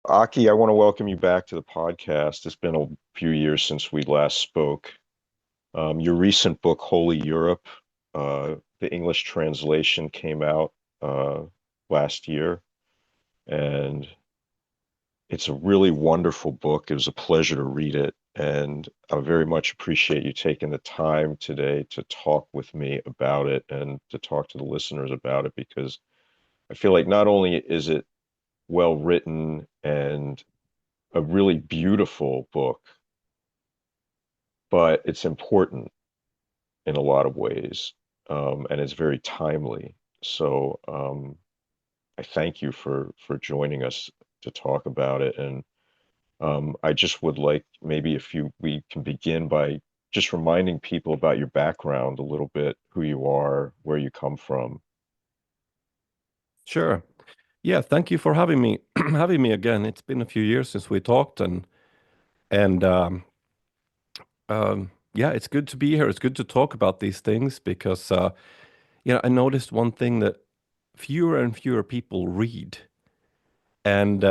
Aki, I want to welcome you back to the podcast. It's been a few years since we last spoke. Your recent book, Holy Europe, the English translation came out last year, and it's a really wonderful book. It was a pleasure to read it, and I very much appreciate you taking the time today to talk with me about it and to talk to the listeners about it because I feel like not only is it well written and a really beautiful book, but it's important in a lot of ways, and it's very timely. So I thank you for joining us to talk about it. And I just would like maybe if you we can begin by just reminding people about your background a little bit, who you are, where you come from. Sure. Yeah, thank you for having me having me again. It's been a few years since we talked and yeah, it's good to be here. It's good to talk about these things because I noticed one thing that fewer and fewer people read. And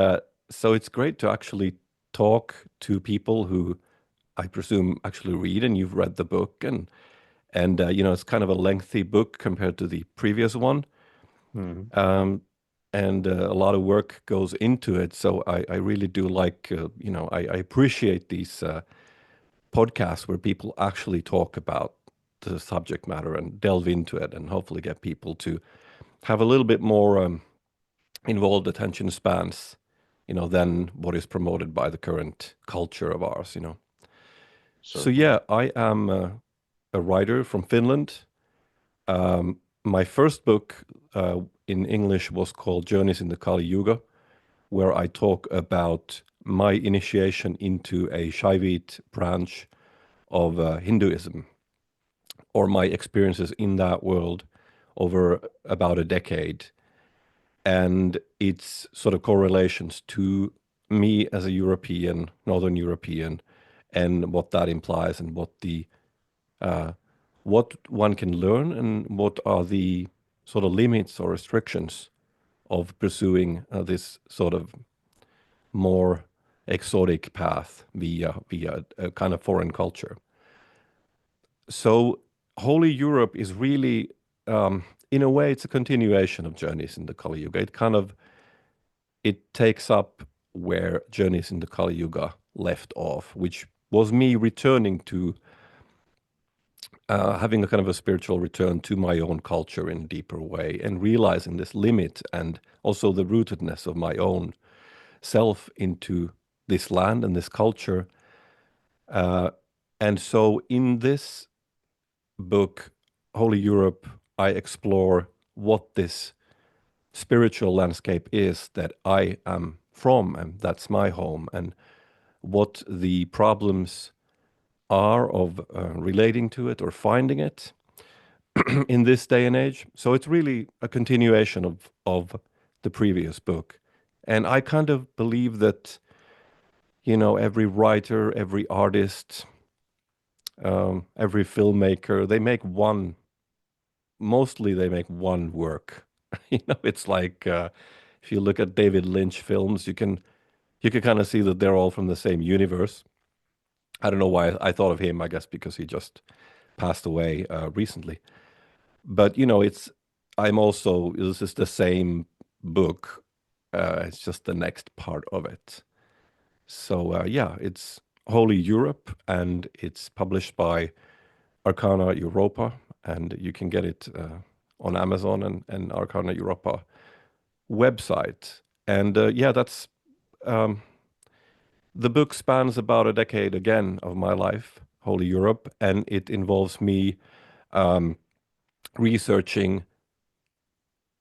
so it's great to actually talk to people who I presume actually read and you've read the book and it's kind of a lengthy book compared to the previous one. Mhm. Um, and a lot of work goes into it. So I really do like, I appreciate these podcasts where people actually talk about the subject matter and delve into it and hopefully get people to have a little bit more involved attention spans, than what is promoted by the current culture of ours. So Certainly. yeah, I am a writer from Finland. My first book in English was called Journeys in the Kali Yuga, where I talk about my initiation into a Shaivite branch of Hinduism, or my experiences in that world over about a decade, and its sort of correlations to me as a European, Northern European, and what that implies, and uh, what one can learn, and what are the sort of limits or restrictions of pursuing this sort of more exotic path via a kind of foreign culture. So Holy Europe is really, in a way, it's a continuation of Journeys in the Kali Yuga. It takes up where Journeys in the Kali Yuga left off, which was me returning to having a kind of a spiritual return to my own culture in a deeper way and realizing this limit and also the rootedness of my own self into this land and this culture. Uh, and so in this book, Holy Europe, I explore what this spiritual landscape is that I am from, and that's my home, and what the problems are of relating to it or finding it in this day and age. So it's really a continuation of the previous book. And I kind of believe that, every writer, every artist, every filmmaker, mostly they make one work. It's like if you look at David Lynch films, you can kind of see that they're all from the same universe. I don't know why I thought of him, I guess because he just passed away recently. But this is the same book. It's just the next part of it. So yeah, it's Holy Europe, and it's published by Arcana Europa, and you can get it on Amazon and Arcana Europa website. And yeah, that's um, the book spans about a decade again of my life, Holy Europe, and it involves me um, researching,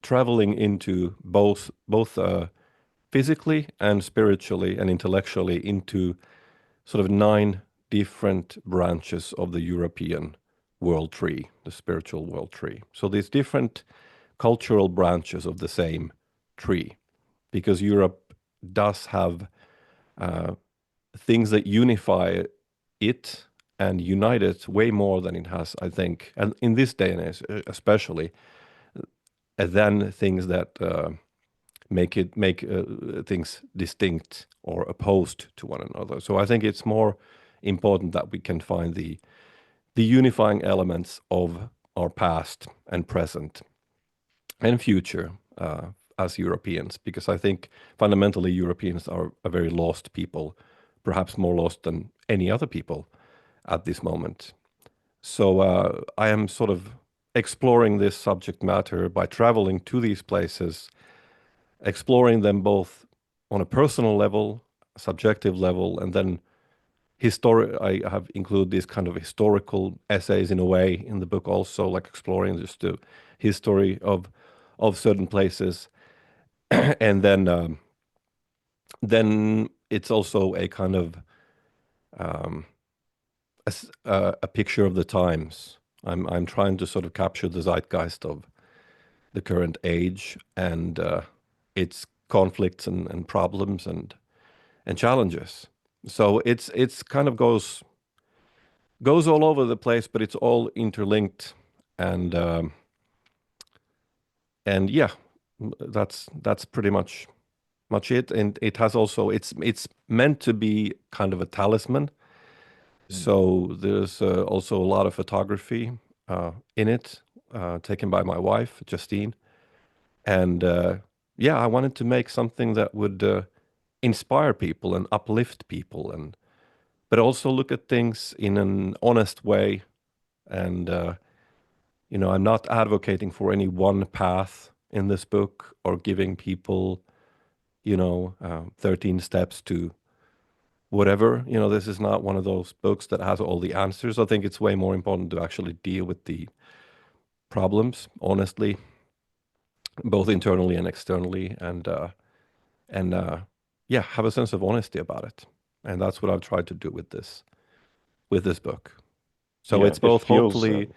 traveling into both physically and spiritually and intellectually into sort of nine different branches of the European world tree, the spiritual world tree. So these different cultural branches of the same tree, because Europe does have uh, things that unify it and unite it way more than it has, I think, and in this day and age, especially, than things that make things distinct or opposed to one another. So I think it's more important that we can find the unifying elements of our past and present and future as Europeans, because I think fundamentally Europeans are a very lost people, perhaps more lost than any other people at this moment. So I am sort of exploring this subject matter by traveling to these places, exploring them both on a personal level, subjective level, and then I have included these kind of historical essays in a way in the book also, like exploring just the history of certain places, and then it's also a kind of a picture of the times. I'm trying to sort of capture the zeitgeist of the current age and its conflicts and problems and challenges. So it's kind of goes all over the place, but it's all interlinked, and yeah, that's pretty much it. And it has also it's meant to be kind of a talisman. Mm. So there's also a lot of photography in it, taken by my wife Justine, and yeah, I wanted to make something that would inspire people and uplift people, and but also look at things in an honest way. And I'm not advocating for any one path in this book or giving people 13 steps to whatever. This is not one of those books that has all the answers. I think it's way more important to actually deal with the problems honestly, both internally and externally, and yeah, have a sense of honesty about it. And that's what I've tried to do with this book. So Yeah, it's it both feels hopefully,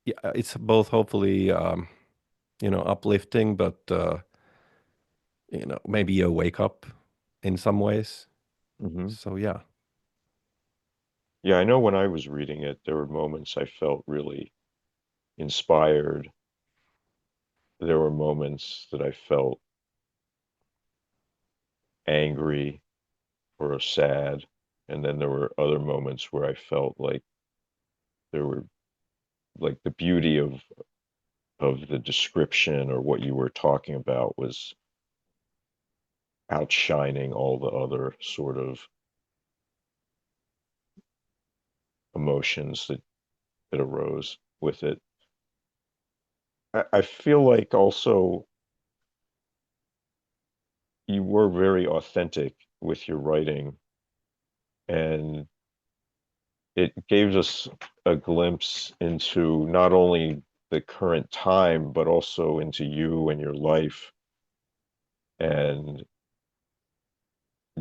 yeah, it's both hopefully uplifting, but maybe a wake up in some ways. mhm. So yeah. Yeah, I know when I was reading it, there were moments I felt really inspired. There were moments that I felt angry or sad, and then there were other moments where I felt like there were like the beauty of the description or what you were talking about was outshining all the other sort of emotions that arose with it. I feel like also you were very authentic with your writing, and it gave us a glimpse into not only the current time, but also into you and your life. And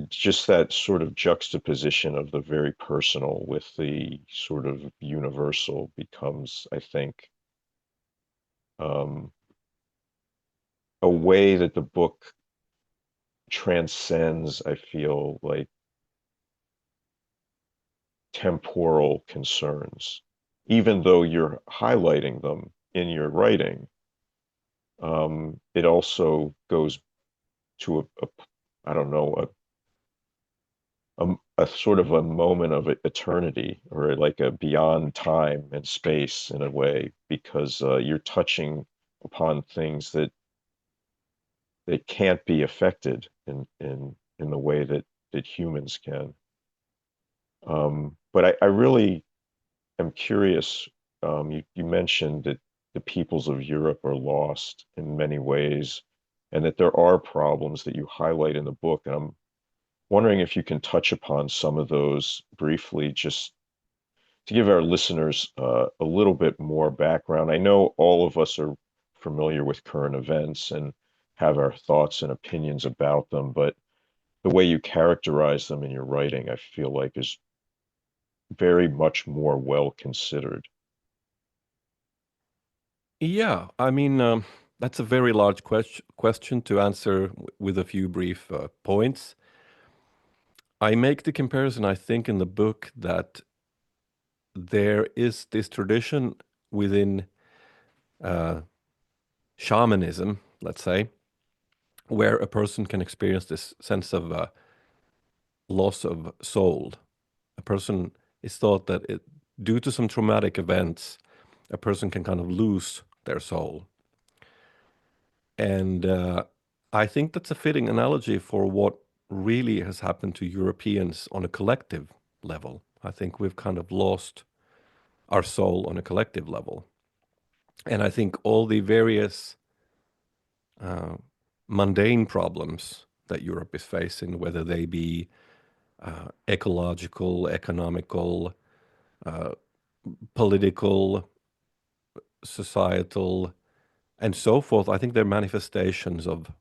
just that sort of juxtaposition of the very personal with the sort of universal becomes, I think, um, a way that the book transcends, I feel like, temporal concerns, even though you're highlighting them in your writing. It also goes to I don't know, a sort of a moment of eternity or like a beyond time and space in a way, because you're touching upon things that can't be affected in the way that humans can. But I really am curious. You mentioned that the peoples of Europe are lost in many ways, and that there are problems that you highlight in the book. And I'm wondering if you can touch upon some of those briefly, just to give our listeners a little bit more background. I know all of us are familiar with current events and have our thoughts and opinions about them, but the way you characterize them in your writing, I feel like is very much more well considered. Yeah, I mean, that's a very large question to answer with a few brief points. I make the comparison, I think, in the book that there is this tradition within uh, shamanism, let's say, where a person can experience this sense of loss of soul. A person is thought that due to some traumatic events, a person can kind of lose their soul. And I think that's a fitting analogy for what really has happened to Europeans on a collective level. I think we've kind of lost our soul on a collective level. And I think all the various uh, mundane problems that Europe is facing, whether they be ecological, economical, uh, political, societal, and so forth, I think they're manifestations of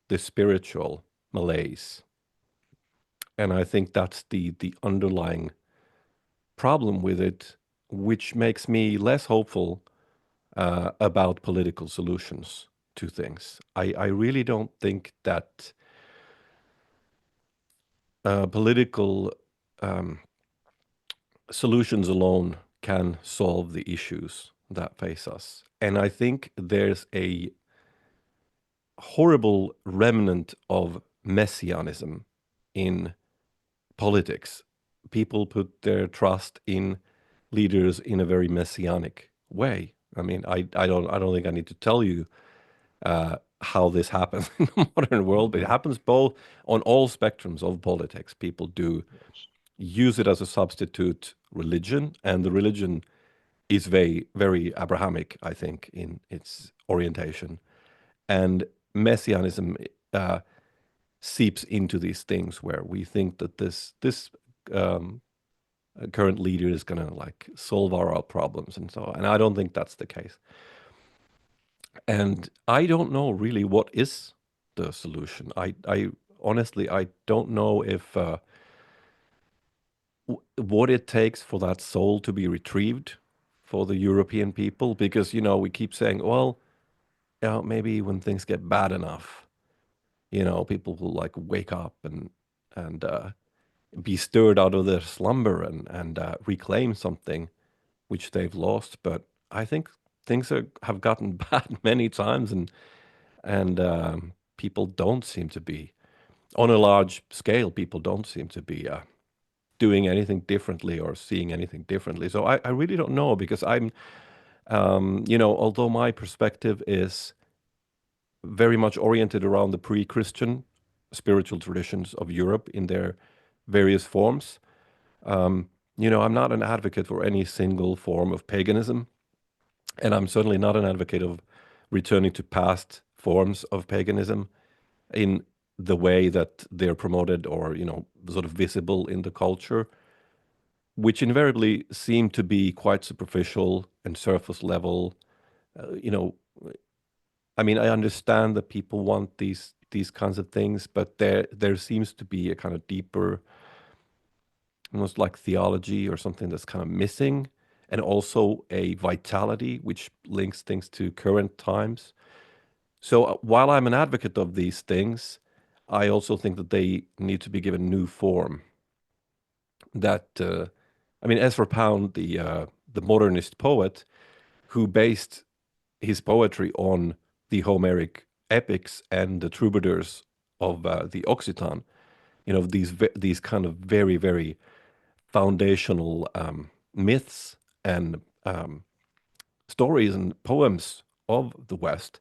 the spiritual malaise. And I think that's the underlying problem with it, which makes me less hopeful about political solutions to things. I really don't think that political um, solutions alone can solve the issues that face us. And I think there's a horrible remnant of messianism in politics. People put their trust in leaders in a very messianic way. I mean, I don't think I need to tell you how this happens in the modern world, but it happens both on all spectrums of politics. People do Yes. use it as a substitute religion, and the religion is very, very Abrahamic, I think, in its orientation. And messianism uh, seeps into these things where we think that this um, current leader is going to like solve our problems and so on. And I don't think that's the case. And I don't know really what is the solution. I honestly I don't know if what it takes for that soul to be retrieved for the European people, because we keep saying, well, maybe when things get bad enough, people will like wake up and be stirred out of their slumber and reclaim something which they've lost. But I think things have gotten bad many times, and people don't seem to be on a large scale. People don't seem to be doing anything differently or seeing anything differently. So I really don't know because although my perspective is very much oriented around the pre-Christian spiritual traditions of Europe in their various forms. I'm not an advocate for any single form of paganism, and I'm certainly not an advocate of returning to past forms of paganism in the way that they're promoted or, sort of visible in the culture, which invariably seem to be quite superficial and surface level. Uh, you know, I mean, I understand that people want these kinds of things, but there seems to be a kind of deeper, almost like theology or something that's kind of missing, and also a vitality which links things to current times. So while I'm an advocate of these things, I also think that they need to be given new form. That I mean, Ezra Pound, the modernist poet, who based his poetry on the Homeric epics and the troubadours of the Occitan. These kind of very, very foundational myths and stories and poems of the West.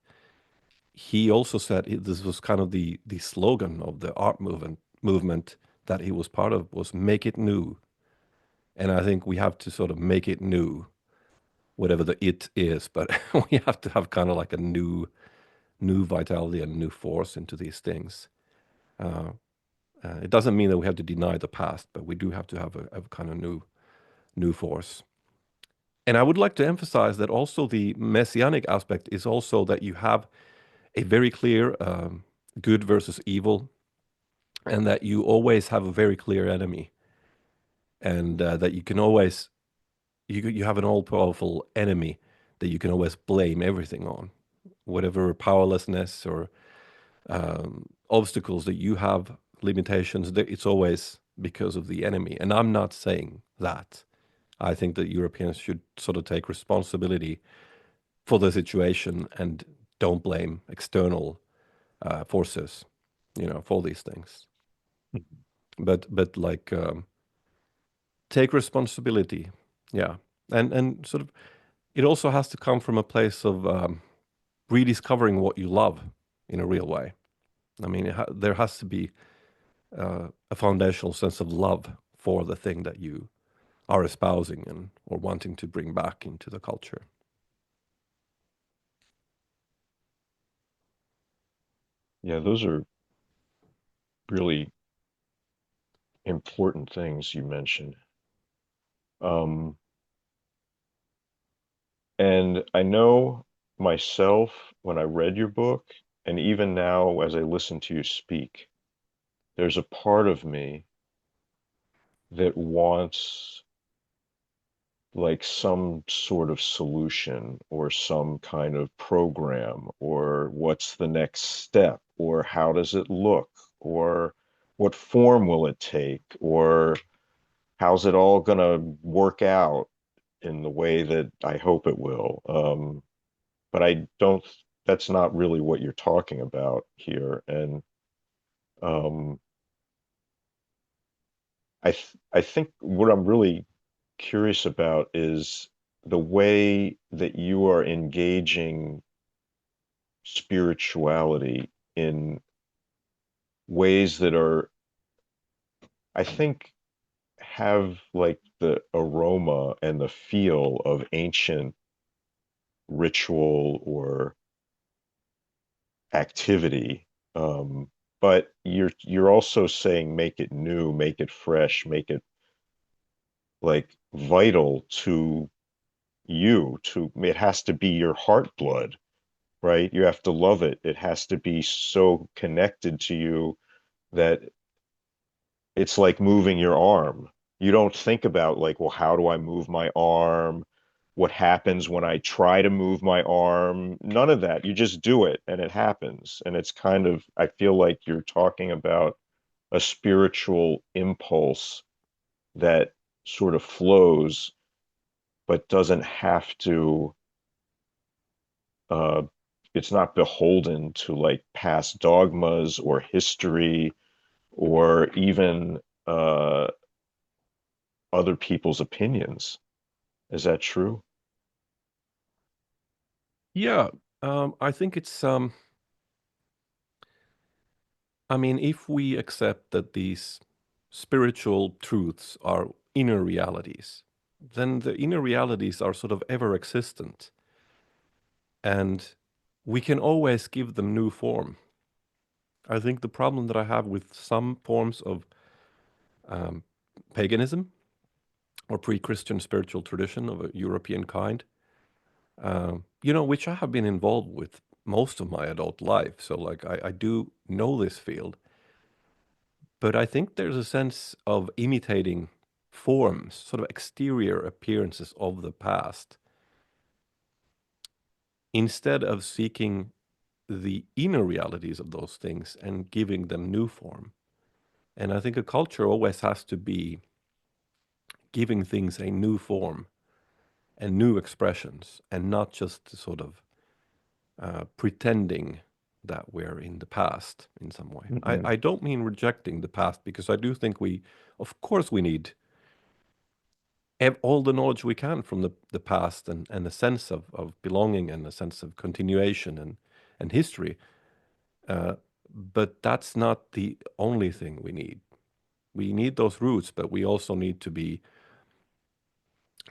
He also said this was kind of the slogan of the art movement that he was part of, was make it new. And I think we have to sort of make it new, whatever the it is, but we have to have kind of like a new vitality and new force into these things. Uh, it doesn't mean that we have to deny the past, but we do have to have a kind of new force. And I would like to emphasize that also the messianic aspect is also that you have a very clear good versus evil, and that you always have a very clear enemy, and that you can always you have an all-powerful enemy that you can always blame everything on, whatever powerlessness or obstacles that you have, limitations, it's always because of the enemy. And I'm not saying that. I think that Europeans should sort of take responsibility for the situation and don't blame external forces, for these things. But like take responsibility, yeah, and sort of it also has to come from a place of rediscovering what you love in a real way. I mean, there has to be a foundational sense of love for the thing that you are espousing and or wanting to bring back into the culture. Yeah, those are really important things you mentioned. Um, and I know myself when I read your book, and even now as I listen to you speak, there's a part of me that wants like some sort of solution or some kind of program or what's the next step or how does it look or what form will it take or how's it all going to work out in the way that I hope it will. But I don't, that's not really what you're talking about here. And um, I think what I'm really curious about is the way that you are engaging spirituality in ways that are, I think, have like the aroma and the feel of ancient ritual or activity. Um, but you're also saying make it new, make it fresh, make it like vital to you, to it has to be your heart blood, right? You have to love it. It has to be so connected to you that it's like moving your arm. You don't think about like, well, how do I move my arm? What happens when I try to move my arm? None of that. You just do it and it happens. And it's kind of, I feel like you're talking about a spiritual impulse that sort of flows, but doesn't have to, uh, it's not beholden to like past dogmas or history or even other people's opinions. Is that true? Yeah, I think it's I mean, if we accept that these spiritual truths are inner realities, then the inner realities are sort of ever existent, and we can always give them new form. I think the problem that I have with some forms of um, paganism or pre-Christian spiritual tradition of a European kind, which I have been involved with most of my adult life. So, like, I do know this field, but I think there's a sense of imitating forms, sort of exterior appearances of the past, instead of seeking the inner realities of those things and giving them new form. And I think a culture always has to be giving things a new form and new expressions, and not just sort of pretending that we're in the past in some way. I, Hmm. I don't mean rejecting the past, because I do think of course, we need all the knowledge we can from the past, and a sense of belonging and a sense of continuation and history. Uh, but that's not the only thing we need. We need those roots, but we also need to be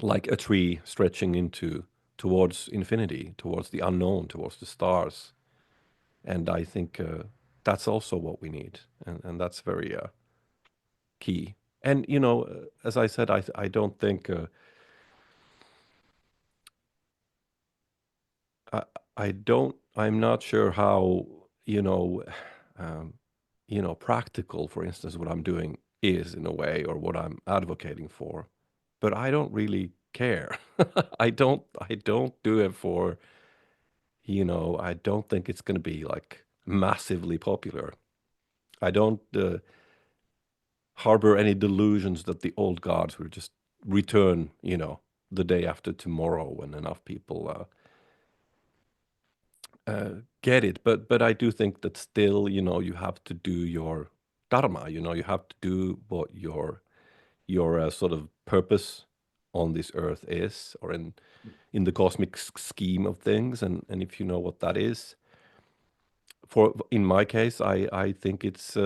like a tree stretching into towards infinity, towards the unknown, towards the stars. And I think that's also what we need, and that's very key. And as I said, I don't think I I don't I'm not sure how um, practical, for instance, what I'm doing is in a way, or what I'm advocating for. But I don't really care. I don't do it for, I don't think it's going to be like massively popular. I don't harbor any delusions that the old gods will just return, the day after tomorrow when enough people get it, but I do think that still, you have to do your dharma. You have to do what your sort of purpose on this earth is, or in the cosmic scheme of things, and if you know what that is, for in my case, I think it's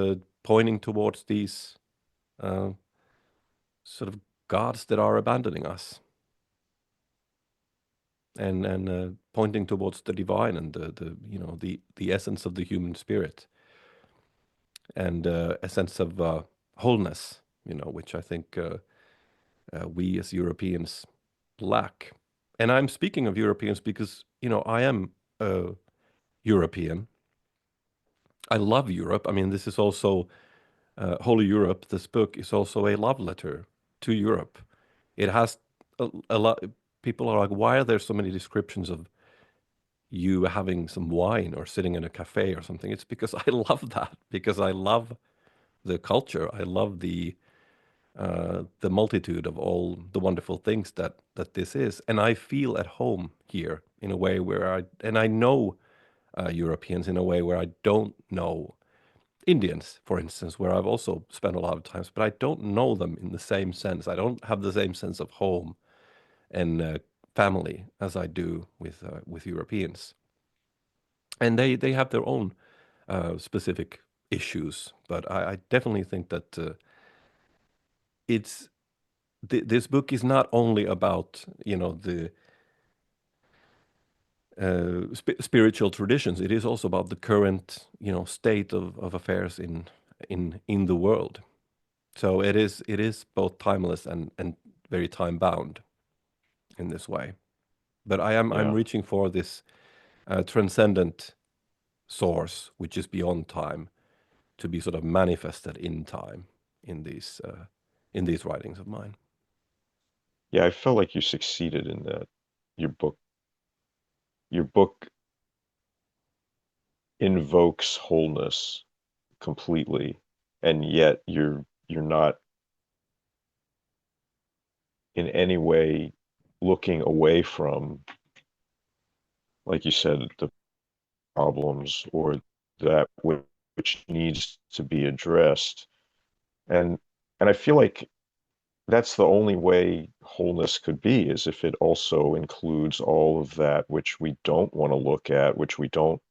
pointing towards these uh, sort of gods that are abandoning us, and pointing towards the divine and the essence of the human spirit, and a sense of wholeness, which I think we as Europeans lack. And I'm speaking of Europeans because I am European. I love Europe. I mean, this is also Holy Europe. This book is also a love letter to Europe. It has a lot. People are like, why are there so many descriptions of you having some wine or sitting in a cafe or something? It's because I love that, because I love the culture. I love the multitude of all the wonderful things that this is, and I feel at home here in a way where I know Europeans in a way where I don't know Indians, for instance, where I've also spent a lot of times, but I don't know them in the same sense. I don't have the same sense of home and family as I do with Europeans, and they have their own specific issues. But I definitely think that it's this book is not only about the spiritual traditions. It is also about the current state of affairs in the world. So it is both timeless and very time bound in this way. But I'm Yeah. reaching for this transcendent source, which is beyond time, to be sort of manifested in time in these writings of mine. Yeah, I felt like you succeeded in that. Your book, your book invokes wholeness completely, and yet you're not in any way looking away from, like you said, the problems or that which needs to be addressed. And and I feel like that's the only way wholeness could be, is if it also includes all of that which we don't want to look at, which we don't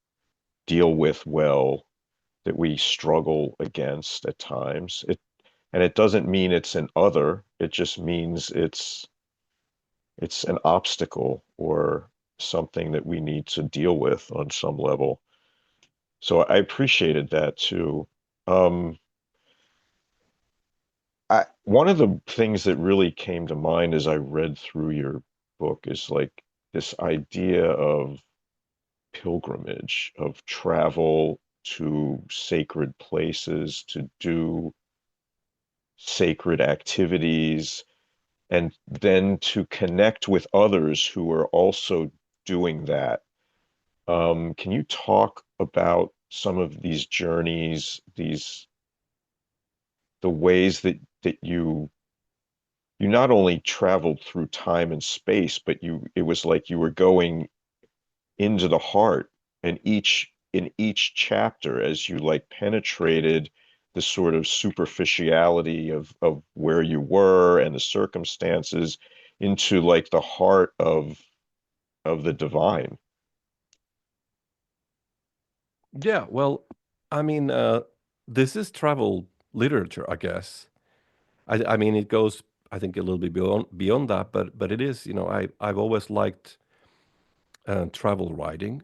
deal with well, that we struggle against at times. And it doesn't mean it's an other, it just means it's an obstacle or something that we need to deal with on some level. So I appreciated that too. Um, one of the things that really came to mind as I read through your book is like this idea of pilgrimage, of travel to sacred places, to do sacred activities, and then to connect with others who are also doing that. Can you talk about some of these journeys, the ways that you not only traveled through time and space, but it was like you were going into the heart, and each chapter, as you like penetrated the sort of superficiality of where you were and the circumstances into like the heart of the divine. Yeah, well, I mean, this is travel literature, I guess. I mean, it goes, I think, a little bit beyond that, but it is, I've always liked travel writing.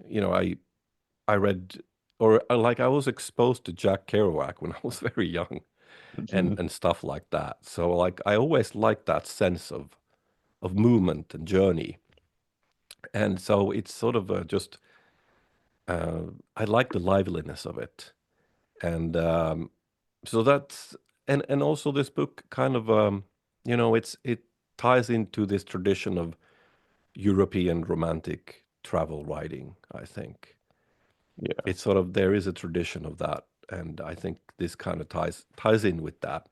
I read, or like I was exposed to Jack Kerouac when I was very young, and stuff like that. So like I always liked that sense of movement and journey, and so it's sort of just uh, I like the liveliness of it, and so that's and also this book kind of it ties into this tradition of European romantic travel writing, I think. Yeah. It's sort of there is a tradition of that, and I think this kind of ties in with that.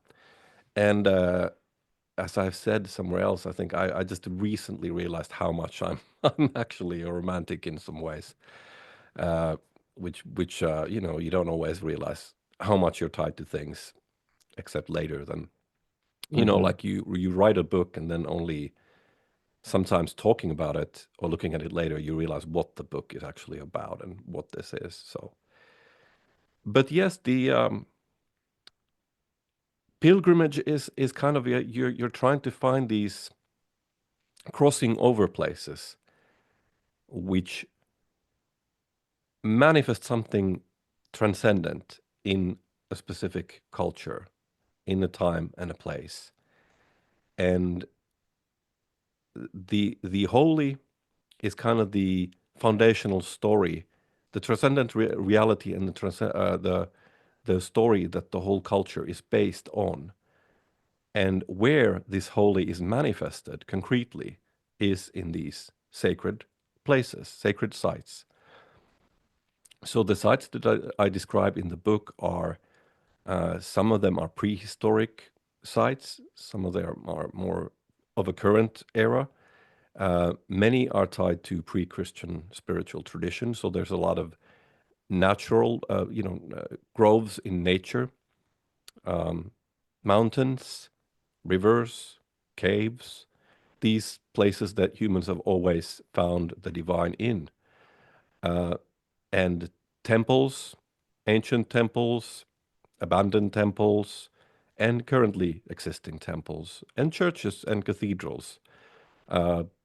And as I've said somewhere else, I think I just recently realized how much I'm I'm actually a romantic in some ways. which you know, you don't always realize how much you're tied to things except later. Then you know, Hmm. like you write a book and then only sometimes talking about it or looking at it later, you realize what the book is actually about and what this is. So, but yes, the pilgrimage is kind of you're trying to find these crossing over places which manifest something transcendent in a specific culture, in a time and a place. And the holy is kind of the foundational story, the transcendent reality, and the story that the whole culture is based on. And where this holy is manifested concretely is in these sacred places, sacred sites. So the sites that I describe in the book are some of them are prehistoric sites, some of them are more of a current era. Many are tied to pre-Christian spiritual tradition, so there's a lot of natural, groves in nature, um, mountains, rivers, caves, these places that humans have always found the divine in. Uh, and temples, ancient temples, abandoned temples, and currently existing temples, and churches and cathedrals.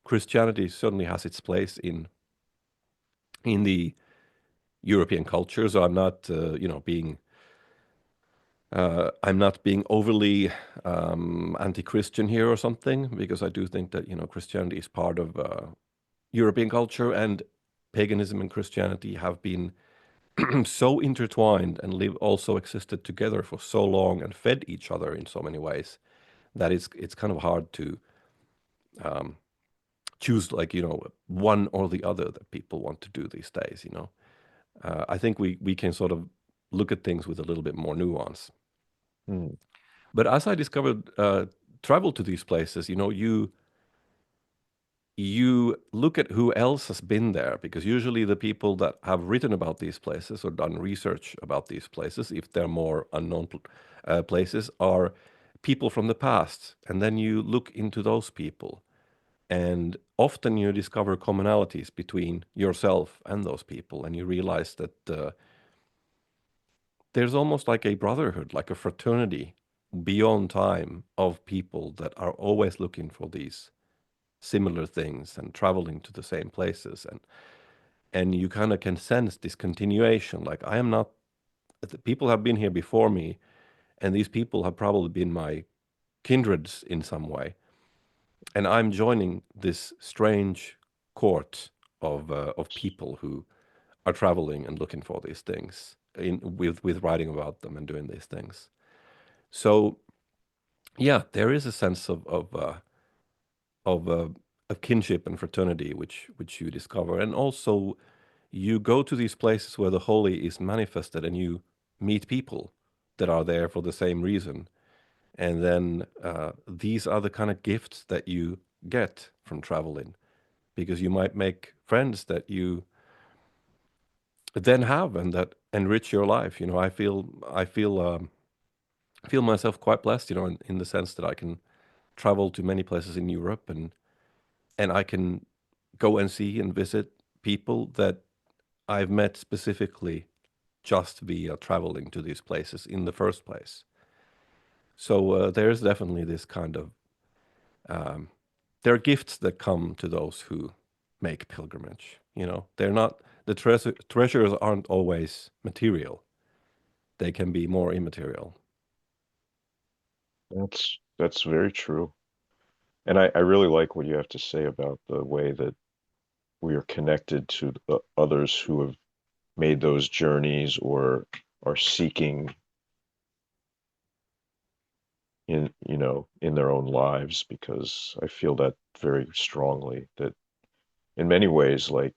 Christianity certainly has its place in the European culture, so I'm not, I'm not being overly anti-Christian here or something, because I do think that Christianity is part of European culture, and paganism and Christianity have been so intertwined and live also existed together for so long and fed each other in so many ways that it's kind of hard to um, choose like one or the other that people want to do these days. I think we can sort of look at things with a little bit more nuance. Hmm. But as I discovered, travel to these places, you look at who else has been there, because usually the people that have written about these places or done research about these places, if they're more unknown places, are people from the past. And then you look into those people, and often you discover commonalities between yourself and those people, and you realize that there's almost like a brotherhood, like a fraternity beyond time of people that are always looking for these similar things and traveling to the same places, and you kind of can sense this continuation. Like, I am not, the people have been here before me, and these people have probably been my kindreds in some way, and I'm joining this strange court of people who are traveling and looking for these things with writing about them and doing these things. So yeah, there is a sense of of kinship and fraternity which you discover, and also you go to these places where the holy is manifested, and you meet people that are there for the same reason, and then these are the kind of gifts that you get from traveling, because you might make friends that you then have and that enrich your life. I feel myself quite blessed, in the sense that I can travel to many places in Europe, and I can go and see and visit people that I've met specifically just via traveling to these places in the first place. So there's definitely this kind of um, there are gifts that come to those who make pilgrimage. They're not the treasures aren't always material. They can be more immaterial. That's very true. And I really like what you have to say about the way that we are connected to the others who have made those journeys or are seeking in their own lives, because I feel that very strongly that in many ways, like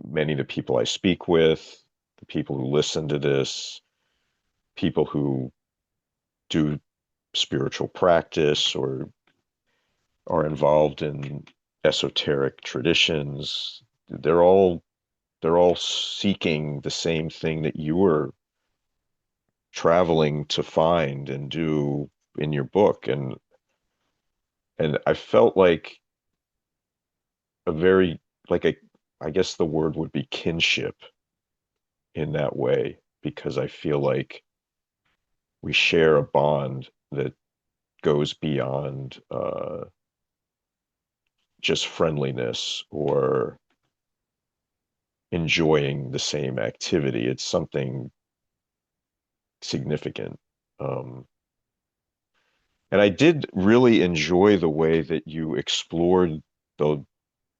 many of the people I speak with, the people who listen to this, people who do spiritual practice or are involved in esoteric traditions, they're all they're all seeking the same thing that you were traveling to find and do in your book. And I felt like a very like a I guess the word would be kinship in that way, because I feel like we share a bond that goes beyond just friendliness or enjoying the same activity. It's something significant. Um, and I did really enjoy the way that you explored the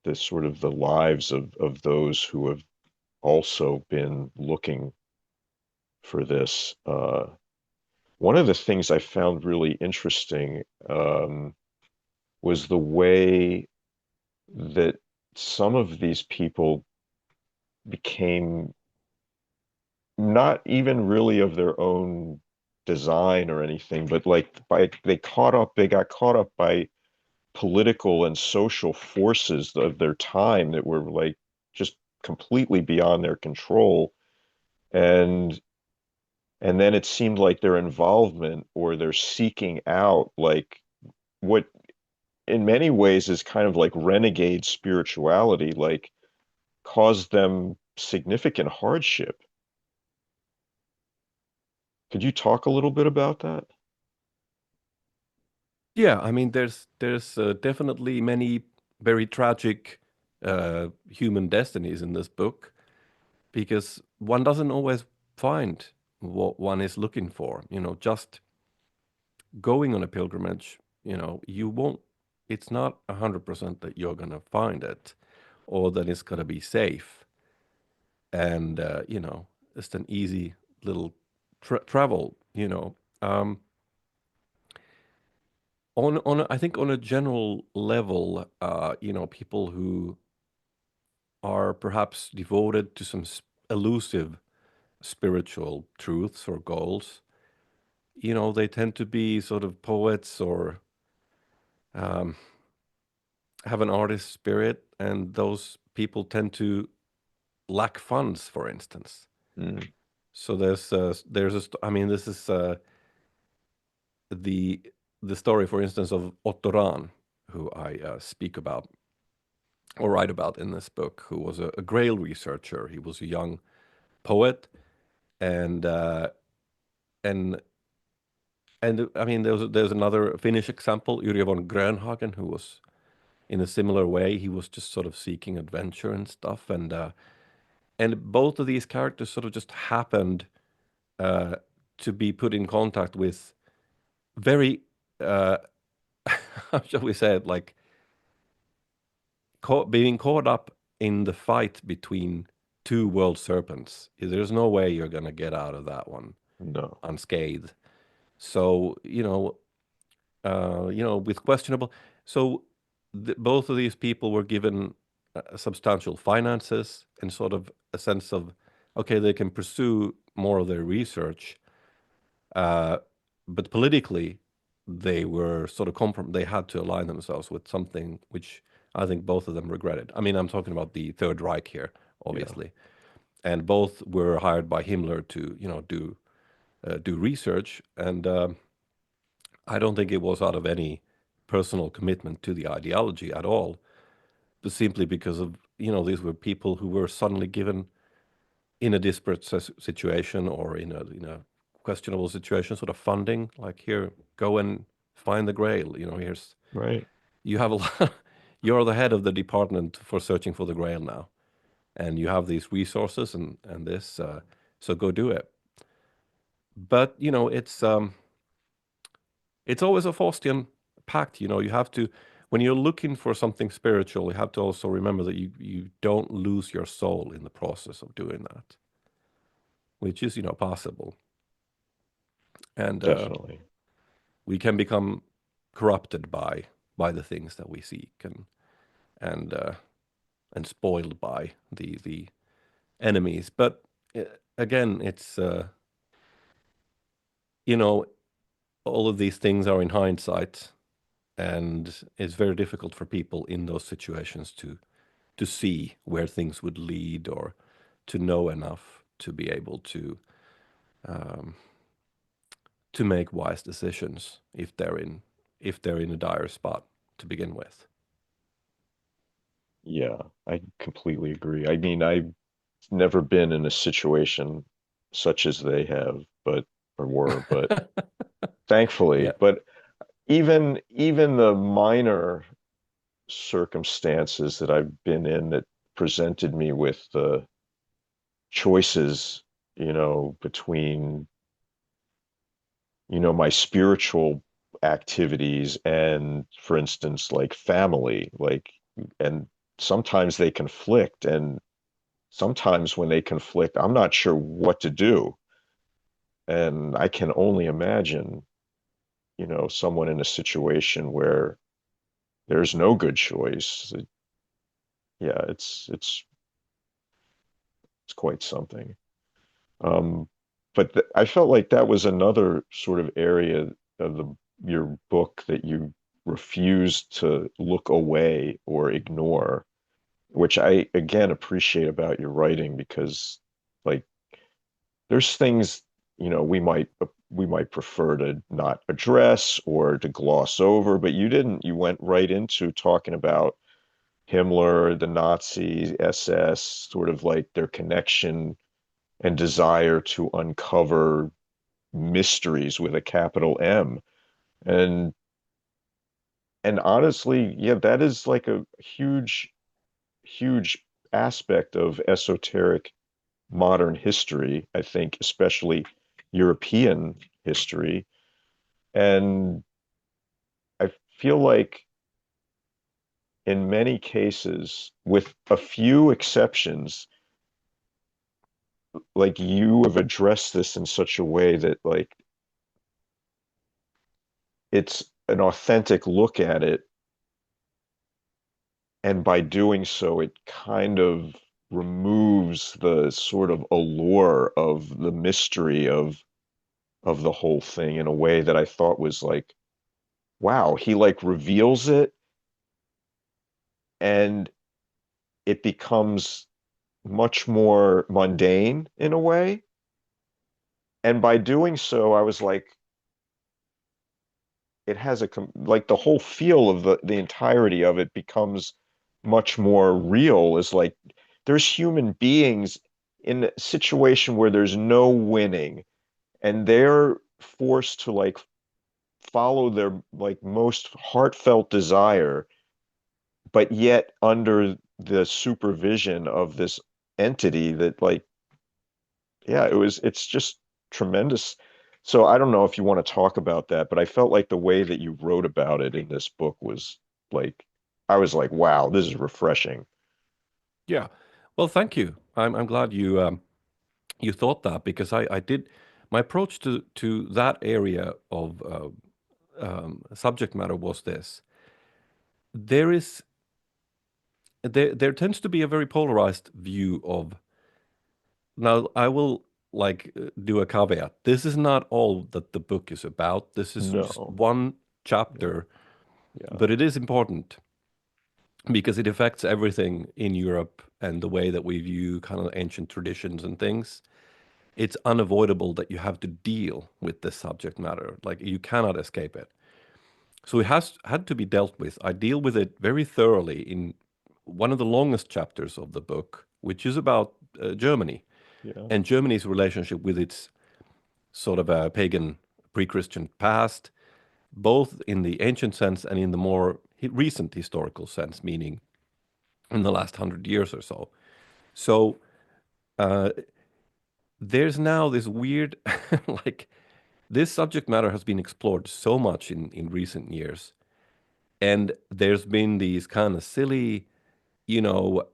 the sort of the lives of those who have also been looking for this. One of the things I found really interesting was the way that some of these people became not even really of their own design or anything, but like they got caught up by political and social forces of their time that were like just completely beyond their control. And and then it seemed like their involvement or their seeking out like what in many ways is kind of like renegade spirituality, like caused them significant hardship. Could you talk a little bit about that? Yeah, I mean, there's definitely many very tragic human destinies in this book because one doesn't always find what one is looking for. You know, just going on a pilgrimage, you know, you won't. It's not 100% that you're gonna find it, or that it's gonna be safe, and you know, just an easy little travel. You know, I think on a general level, you know, people who are perhaps devoted to some elusive spiritual truths or goals, you know, they tend to be sort of poets or um, have an artist spirit, and those people tend to lack funds, for instance. Mm, So I mean, this is the the story, for instance, of Otto Rahn, who I speak about or write about in this book, who was a Grail researcher. He was a young poet, and and I mean, there's another Finnish example, Yrjö von Grönhagen, who was in a similar way. He was just sort of seeking adventure and stuff, and both of these characters sort of just happened uh, to be put in contact with very uh, how shall we say it, like being caught up in the fight between two world serpents. There's no way you're gonna get out of that one no. unscathed. So you know, with questionable. So both of these people were given substantial finances and sort of a sense of, okay, they can pursue more of their research, uh, but politically, they were sort of they had to align themselves with something which I think both of them regretted. I mean, I'm talking about the Third Reich here, Yeah. obviously, and both were hired by Himmler to, you know, do research, and I don't think it was out of any personal commitment to the ideology at all, but simply because of, you know, these were people who were suddenly given in a disparate situation or in a questionable situation, sort of funding, like here, go and find the Grail. You know, here's Right. you have a lot. You're the head of the department for searching for the Grail now, and you have these resources and this, so go do it. But you know, it's always a Faustian pact. You know, you have to, when you're looking for something spiritual, you have to also remember that you don't lose your soul in the process of doing that, which is, you know, possible. And Definitely. we can become corrupted by the things that we seek, and and spoiled by the enemies. But uh, again, it's you know, all of these things are in hindsight, and it's very difficult for people in those situations to see where things would lead, or to know enough to be able um, to make wise decisions if they're in a dire spot to begin with. Yeah, I completely agree. I mean, I've never been in a situation such as they have, but or were, but Yeah. thankfully, but even the minor circumstances that I've been in that presented me with the choices, between, my spiritual activities and, for instance, like family, and sometimes they conflict, and sometimes when they conflict, I'm not sure what to do. And I can only imagine, someone in a situation where there's no good choice. Yeah, it's quite something. Um, but I felt like that was another sort of area of your book that you refused to look away or ignore, which I again appreciate about your writing because, like, there's things, we might prefer to not address or to gloss over, but you didn't. You went right into talking about Himmler, the Nazis, SS, sort of like their connection and desire to uncover mysteries with a capital M. And and honestly, yeah, that is like a huge, huge aspect of esoteric modern history, I think, especially European history. And I feel like in many cases, with a few exceptions, like you have addressed this in such a way that like it's an authentic look at it, and by doing so it kind of removes the sort of allure of the mystery of the whole thing in a way that I thought was like, wow, he like reveals it and it becomes much more mundane in a way. And by doing so, I was like, it has like the whole feel of the entirety of it becomes much more real. Is like there's human beings in a situation where there's no winning, and they're forced to like follow their like most heartfelt desire, but yet under the supervision of this entity that like, yeah, it's just tremendous. So I don't know if you want to talk about that, but I felt like the way that you wrote about it in this book was like, I was like, wow, this is refreshing. Yeah. Well, thank you. I'm glad you thought that because I did my approach to that area of subject matter was this. There is there tends to be a very polarized view of now I will do a caveat. This is not all that the book is about. This is just No, one yeah, chapter, yeah. but it is important because it affects everything in Europe and the way that we view kind of ancient traditions and things. It's unavoidable that you have to deal with this subject matter. Like you cannot escape it. So it has had to be dealt with. I deal with it very thoroughly in one of the longest chapters of the book, which is about Germany Yeah. and Germany's relationship with its sort of a pagan pre-Christian past, both in the ancient sense and in the more recent historical sense, meaning in the last 100 years or so. So uh, there's now this weird, like, this subject matter has been explored so much in recent years. And there's been these kind of silly, you know,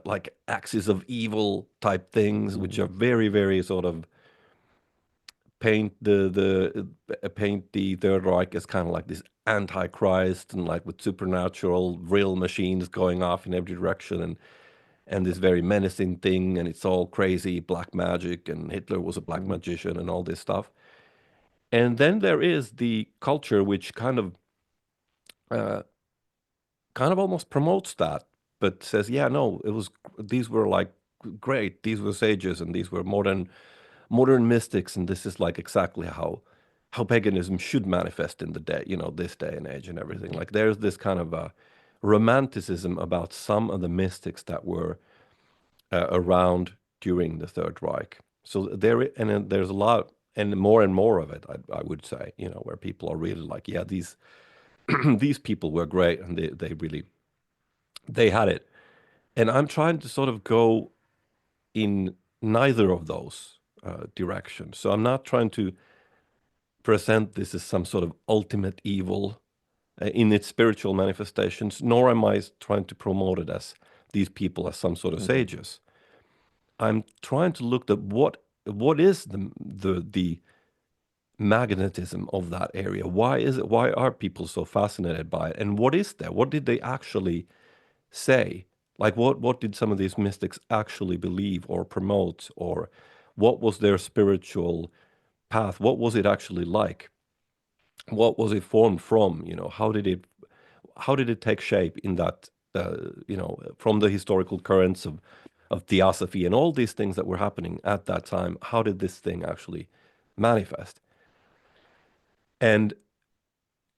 like axis of evil type things, which Mm, are very, very sort of paint the Third Reich as kind of like this antichrist and like with supernatural real machines going off in every direction and this very menacing thing and it's all crazy black magic and Hitler was a black mm, magician and all this stuff. And then there is the culture which uh, kind of almost promotes that. but says, yeah, no, it was these were like great, these were sages, and these were modern mystics, and this is like exactly how paganism should manifest in the day, this day and age and everything. Hmm. Like there's this kind of romanticism about some of the mystics that were around during the Third Reich. So and then there's a lot and more of it, I would say, where people are really like, yeah, these these people were great, and they really they had it. And I'm trying to sort of go in neither of those directions. So I'm not trying to present this as some sort of ultimate evil in its spiritual manifestations, nor am I trying to promote it as these people as some sort of Hmm. sages. I'm trying to look at what is the magnetism of that area. Why is it? Why are people so fascinated by it? And what is there? What did they actually say? Like what did some of these mystics actually believe or promote, or what was their spiritual path? What was it actually like? What was it formed from? How did it take shape in that from the historical currents of theosophy and all these things that were happening at that time? How did this thing actually manifest? And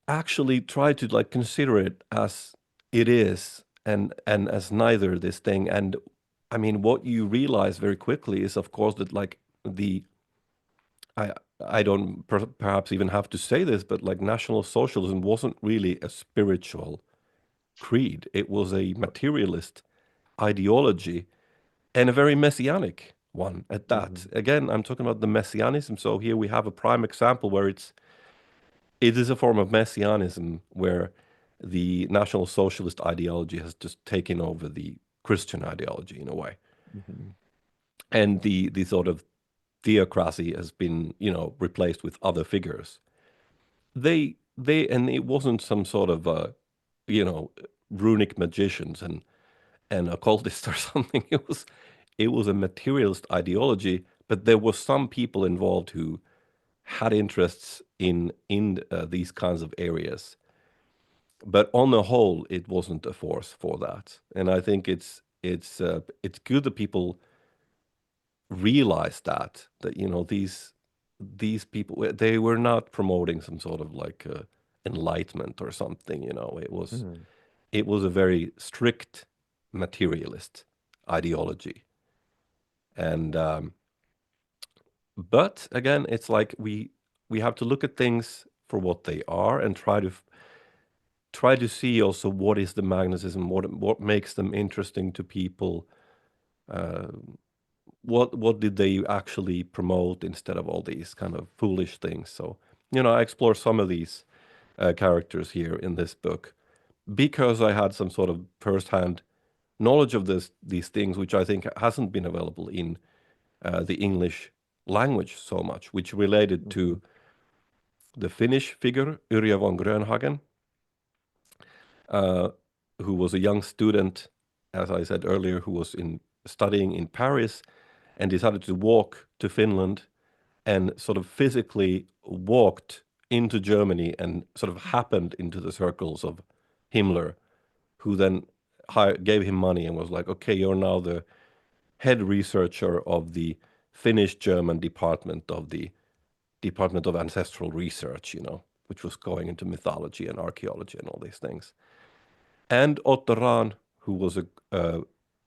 actually try to like consider it as it is, and as neither this thing. And I mean, what you realize very quickly is, of course, that like the I I don't perhaps even have to say this, but like National Socialism wasn't really a spiritual creed. It was a materialist ideology, and a very messianic one at that. Hmm. Again, I'm talking about the messianism. So here we have a prime example where it is a form of messianism where the National Socialist ideology has just taken over the Christian ideology in a way. Hmm. And the sort of theocracy has been, replaced with other figures. And it wasn't some sort of you know, runic magicians and occultists or something. It was a materialist ideology, but there were some people involved who had interests in these kinds of areas. But on the whole, it wasn't a force for that. And I think it's good that people realize that these people, they were not promoting some sort of like enlightenment or something. Hmm. It was a very strict materialist ideology. And but again, it's like we have to look at things for what they are and try to see also what is the magnetism, what makes them interesting to people. Uh, what did they actually promote instead of all these kind of foolish things? So I explore some of these characters here in this book because I had some sort of first-hand knowledge of these things, which I think hasn't been available in the English language so much, which related Hmm. to the Finnish figure Yrjö von Grönhagen, uh, who was a young student, as I said earlier, who was in studying in Paris and decided to walk to Finland and sort of physically walked into Germany and sort of happened into the circles of Himmler, who then gave him money and was like, okay, you're now the head researcher of the Finnish German department of the Department of Ancestral Research, which was going into mythology and archaeology and all these things. And Otto Rahn, who was a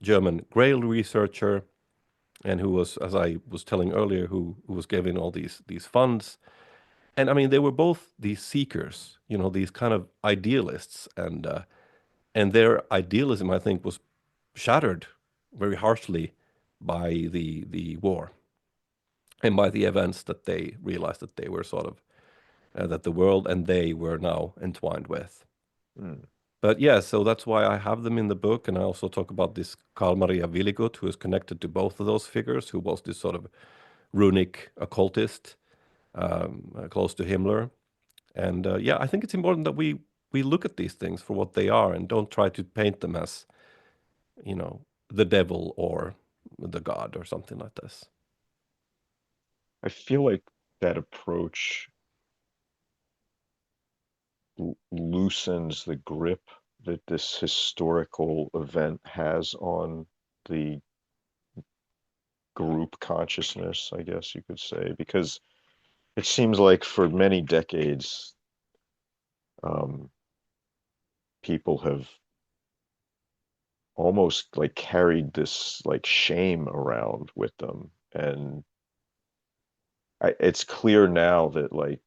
German Grail researcher and who was, as I was telling earlier, who was given all these funds. And I mean, they were both these seekers, these kind of idealists, and their idealism, I think, was shattered very harshly by the war and by the events that they realized that they were sort of that the world and they were now entwined with. Hmm. But yeah, so that's why I have them in the book, and I also talk about this Karl Maria Willigut, who is connected to both of those figures, who was this sort of runic occultist close to Himmler. And yeah, I think it's important that we look at these things for what they are and don't try to paint them as, the devil or the god or something like this. I feel like that approach loosens the grip that this historical event has on the group consciousness, I guess you could say, because it seems like for many decades, um, people have almost like carried this like shame around with them. And it's clear now that like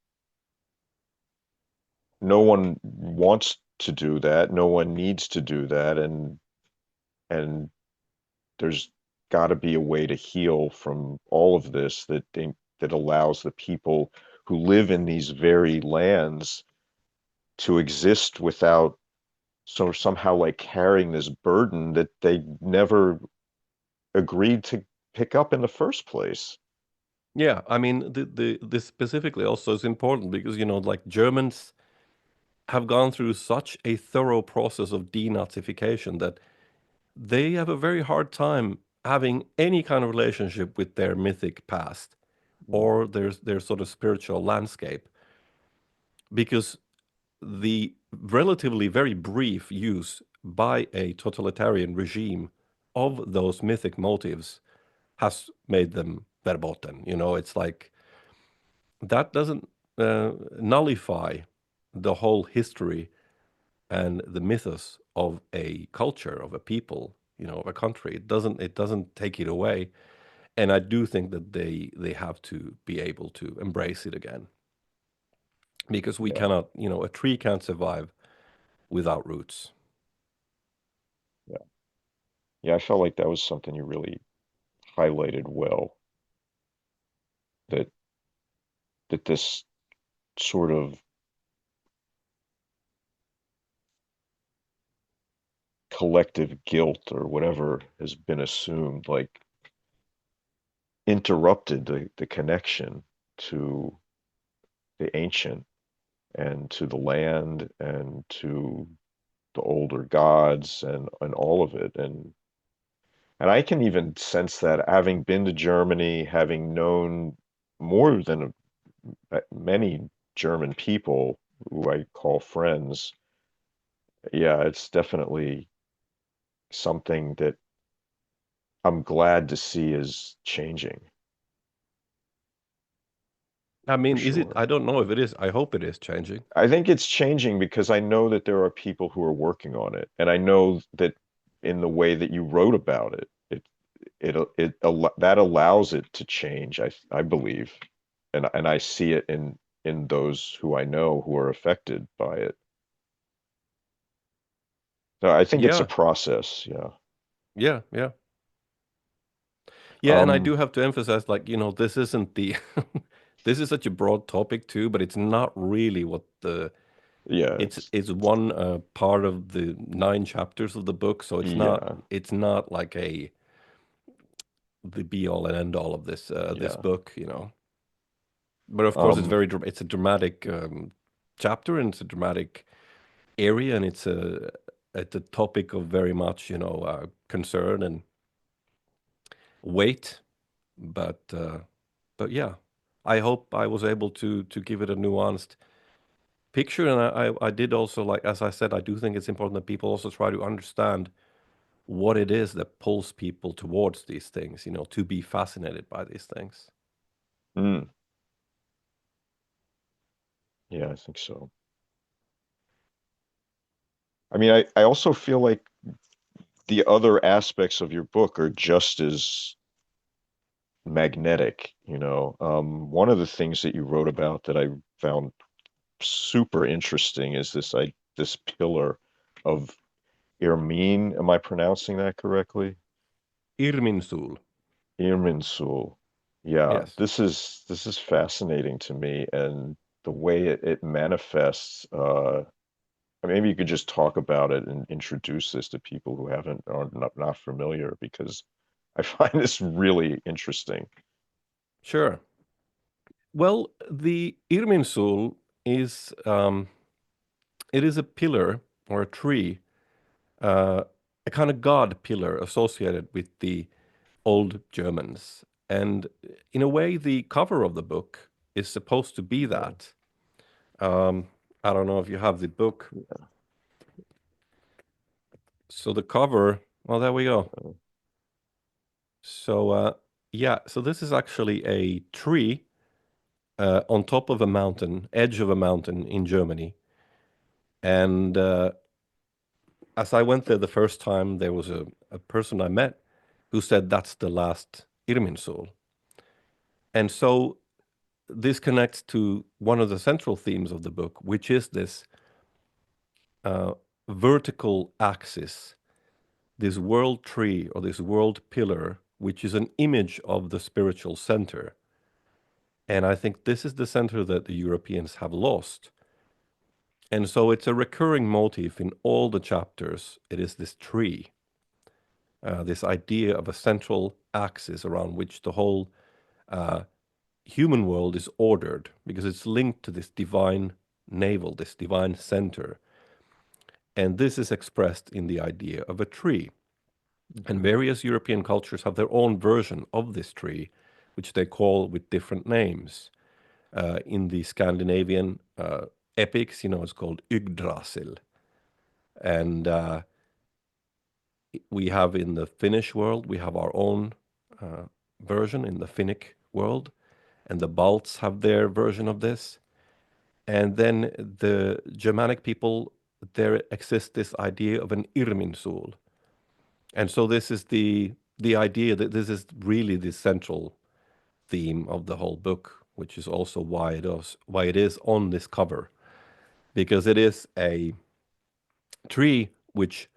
no one wants to do that, no one needs to do that, and there's got to be a way to heal from all of this that allows the people who live in these very lands to exist without somehow like carrying this burden that they never agreed to pick up in the first place. Yeah, I mean, this specifically also is important because, like Germans have gone through such a thorough process of denazification that they have a very hard time having any kind of relationship with their mythic past or their sort of spiritual landscape because the relatively very brief use by a totalitarian regime of those mythic motives has made them verboten. It's like that doesn't nullify the whole history and the mythos of a culture, of a people, of a country. It doesn't take it away. And I do think that they have to be able to embrace it again because we Yeah, cannot, a tree can't survive without roots. yeah, yeah. I felt like that was something you really highlighted well. That this sort of collective guilt or whatever has been assumed, like interrupted the connection to the ancient and to the land and to the older gods and all of it. And I can even sense that having been to Germany, having known more than many German people who I call friends, yeah, it's definitely something that I'm glad to see is changing I for mean, is it? sure. I don't know if it is. I hope it is changing. I think it's changing because I know that there are people who are working on it, and I know that in the way that you wrote about it, that allows it to change. I believe, and I see it in those who I know who are affected by it. So I think it's a Yeah, process. Yeah. yeah, yeah, yeah. And I Um. do have to emphasize, like, this isn't the, this is such a broad topic too, but it's not really what the Yeah. it's one part of the 9 chapters of the book, so Yeah. it's not like a the be all and end all of this Yeah. book. But of course, Um. it's a dramatic chapter and it's a dramatic area, and it's a topic of very much concern and weight. But yeah, I hope I was able to give it a nuanced picture, and I did also, like as I said, I do think it's important that people also try to understand what it is that pulls people towards these things, to be fascinated by these things. mm, yeah, I think so. I mean, I also feel like the other aspects of your book are just as magnetic, you know. One of the things that you wrote about that I found super interesting is this pillar of Irmin. Am I pronouncing that correctly? Irminsul. Irminsul. Yeah, Yes. this is fascinating to me, and the way it manifests. Maybe you could just talk about it and introduce this to people who haven't are not familiar, because I find this really interesting. Sure. Well, the Irminsul is it is a pillar or a tree, uh, a kind of god pillar associated with the old Germans. And in a way, the cover of the book is supposed to be Okay. that. Um, I don't know if you have the book. So the cover, well, there we go. Uh, So yeah, so this is actually a tree on top of a mountain, edge of a mountain in Germany. And as I went there the first time, there was a person I met who said that's the last Irminsul. And so this connects to one of the central themes of the book, which is this uh, vertical axis, this world tree or this world pillar, which is an image of the spiritual center. And I think this is the center that the Europeans have lost. And so it's a recurring motif in all the chapters. It is this tree, this idea of a central axis around which the whole uh, human world is ordered, because it's linked to this divine navel, this divine center. And this is expressed in the idea of a tree. And mhm, various European cultures have their own version of this tree, which they call with different names. In the Scandinavian epics, it's called Yggdrasil. And we have in the Finnish world, we have our own uh, version in the Finnic world. And the Balts have their version of this. And then the Germanic people, there exists this idea of an Irminsul. And so this is the idea that this is really the central theme of the whole book, which is also why it is on this cover, because it is a tree which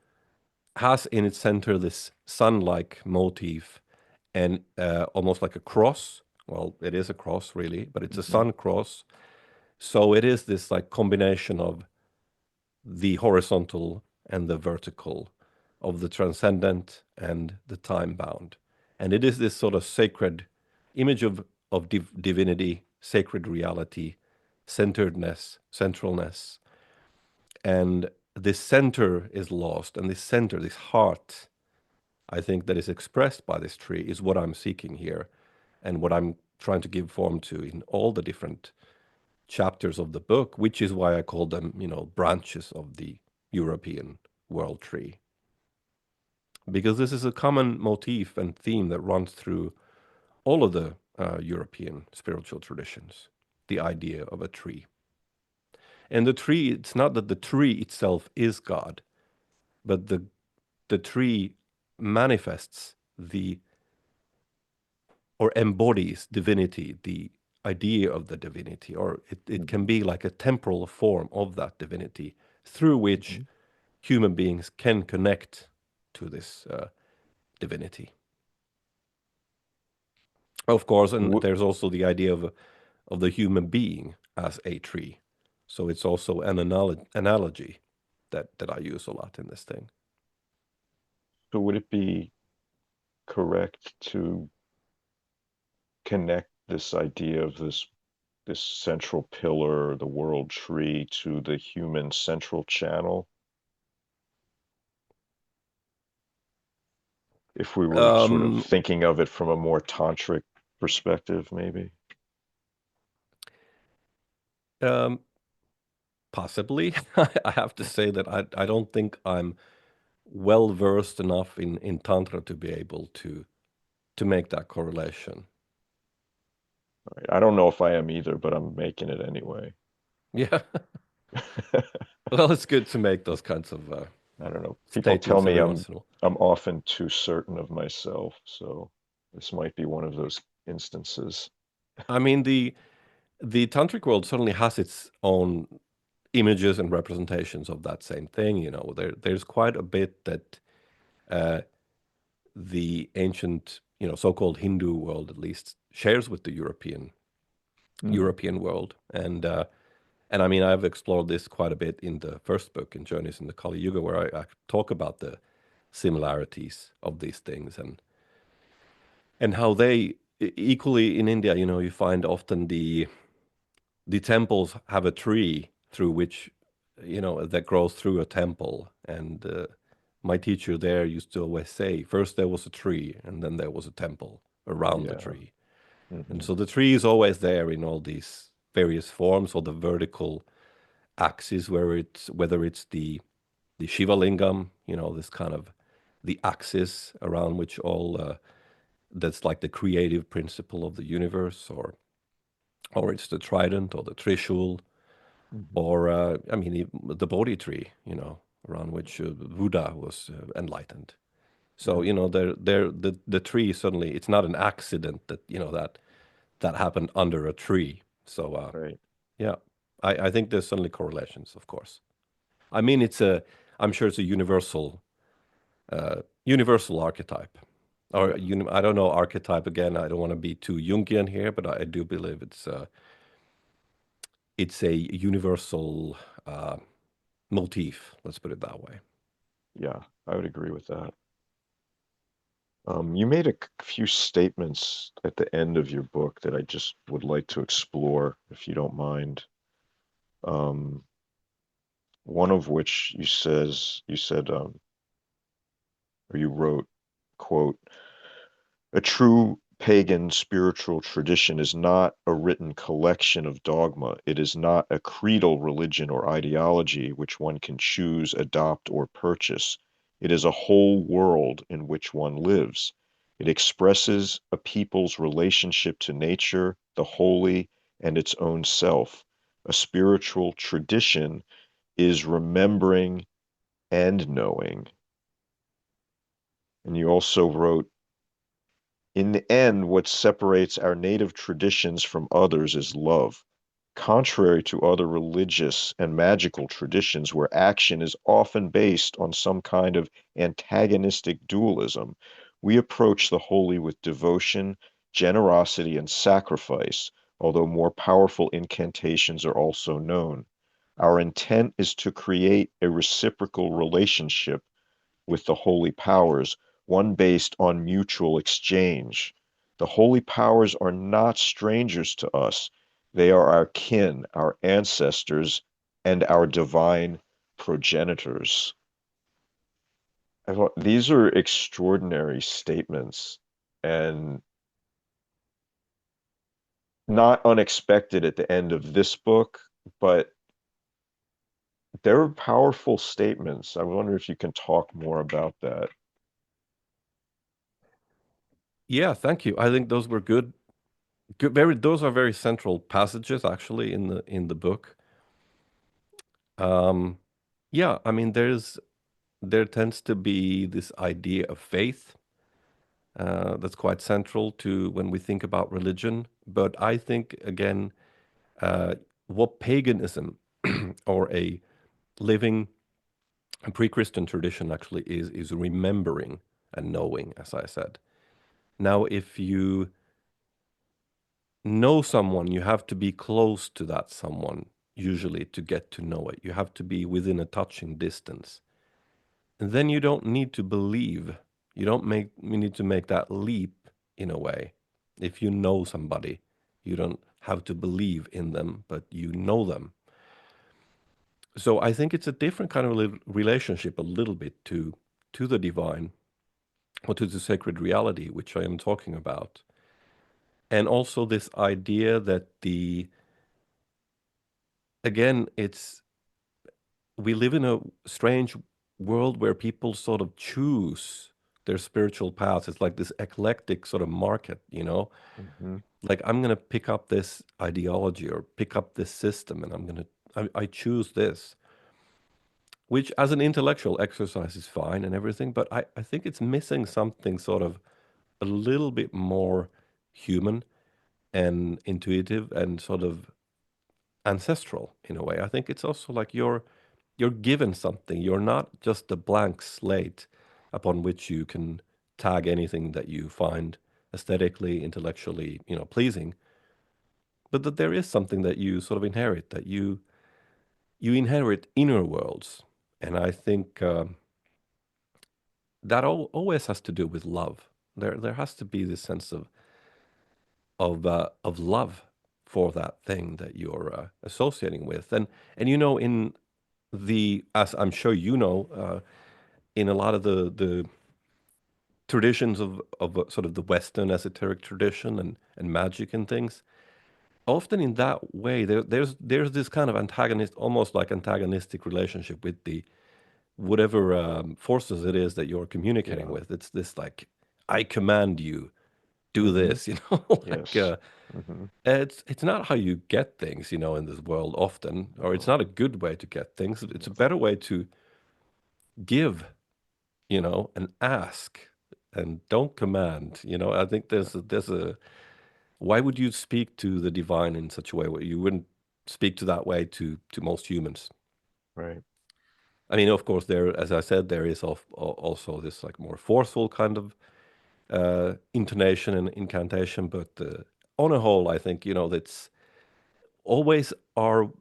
has in its center this sun-like motif and almost like a cross. Well, it is a cross really, but it's a mhm. sun cross. So it is this like combination of the horizontal and the vertical, of the transcendent and the time bound. And it is this sort of sacred image of divinity, sacred reality, centeredness, centralness. And this center is lost. And this center, this heart, I think that is expressed by this tree is what I'm seeking here and what I'm trying to give form to in all the different chapters of the book, which is why I call them, branches of the European world tree. Because this is a common motif and theme that runs through all of the European spiritual traditions, the idea of a tree. And the tree, it's not that the tree itself is God, but the tree manifests the or embodies divinity, the idea of the divinity, or it can Mhm, be like a temporal form of that divinity through which mhm. human beings can connect to this divinity. Of course, and Wh- there's also the idea of the human being as a tree. So it's also an analogy that I use a lot in this thing. So would it be correct to connect this idea of this central pillar, the world tree, to the human central channel? If we were sort of Um, thinking of it from a more tantric perspective, maybe. um, Possibly. I have to say that I don't think I'm well versed enough in Tantra to be able to make that correlation. Right? I don't know if I am either, but I'm making it anyway. Yeah. Well, it's good to make those kinds of I don't know. People tell statements me every once in a while. I'm often too certain of myself, so this might be one of those instances. I mean, the tantric world certainly has its own images and representations of that same thing. There's quite a bit that uh, the ancient, so-called Hindu world at least shares with the Mm, European world, and I mean I've explored this quite a bit in the first book in Journeys in the Kali Yuga, where I talk about the similarities of these things and how they equally in India, you find often the temples have a tree through which, that grows through a temple. And my teacher there used to always say, first there was a tree and then there was a temple around the yeah. tree. And Hmm. so the tree is always there in all these various forms, or the vertical axis, whether it's the the Shiva lingam, this kind of the axis around which all that's like the creative principle of the universe, or it's the trident or the trishul, Mhm. or I mean the Bodhi tree, around which Buddha was enlightened. So Yeah, the tree suddenly it's not an accident that that happened under a tree. So right. yeah, I think there's certainly correlations, of course. I mean I'm sure it's a universal archetype. Or Yeah, I don't know archetype again. I don't want to be too Jungian here, but I do believe it's a universal uh, motif. Let's put it that way. yeah, I would agree with that. You made a few statements at the end of your book that I just would like to explore, if you don't mind. Um, one of which you said, or you wrote, quote, a true pagan spiritual tradition is not a written collection of dogma. It is not a creedal religion or ideology which one can choose, adopt, or purchase. It is a whole world in which one lives. It expresses a people's relationship to nature, the holy, and its own self. A spiritual tradition is remembering and knowing. And you also wrote, in the end, what separates our native traditions from others is love. Contrary to other religious and magical traditions where action is often based on some kind of antagonistic dualism, we approach the holy with devotion, generosity, and sacrifice, although more powerful incantations are also known. Our intent is to create a reciprocal relationship with the holy powers, one based on mutual exchange. The holy powers are not strangers to us. They are our kin, our ancestors, and our divine progenitors. I thought these are extraordinary statements and not unexpected at the end of this book, but they're powerful statements. I wonder if you can talk more about that. Yeah, thank you. I think those were good. Good, those are very central passages actually in the book. Um, yeah, I mean, there tends to be this idea of faith that's quite central to when we think about religion. But I think again, uh, what paganism or a living pre-Christian tradition actually is remembering and knowing, as I said. Now, if you know someone, you have to be close to that someone usually to get to know it. You have to be within a touching distance. And then you don't need to believe. You need to make that leap in a way. If you know somebody, you don't have to believe in them, but you know them. So I think it's a different kind of relationship a little bit to the divine or to the sacred reality, which I am talking about. And also this idea that again, we live in a strange world where people sort of choose their spiritual paths. It's like this eclectic sort of market. Mhm. Like I'm gonna pick up this ideology or pick up this system, and I choose this, which as an intellectual exercise is fine and everything, but I think it's missing something sort of a little bit more human and intuitive and sort of ancestral in a way. I think it's also like you're given something. You're not just a blank slate upon which you can tag anything that you find aesthetically, intellectually, pleasing, but that there is something that you sort of inherit, that you inherit inner worlds. And I think that always has to do with love. There has to be this sense of love for that thing that you're associating with. And in as I'm sure in a lot of the traditions of sort of the Western esoteric tradition and magic and things, often in that way there's this kind of antagonist, almost like antagonistic relationship with the whatever forces it is that you're communicating Yeah. with. It's this like, I command you, do Mm-hmm. this, like Yes. Mm-hmm. it's not how you get things, in this world often, or it's No. not a good way to get things. It's a No. better way to give, and ask, and don't command. I think there's a why would you speak to the divine in such a way where you wouldn't speak to that way to most humans? Right. I mean, of course, there, as I said, there is also this like more forceful kind of intonation and incantation, but on a whole, I think that's always our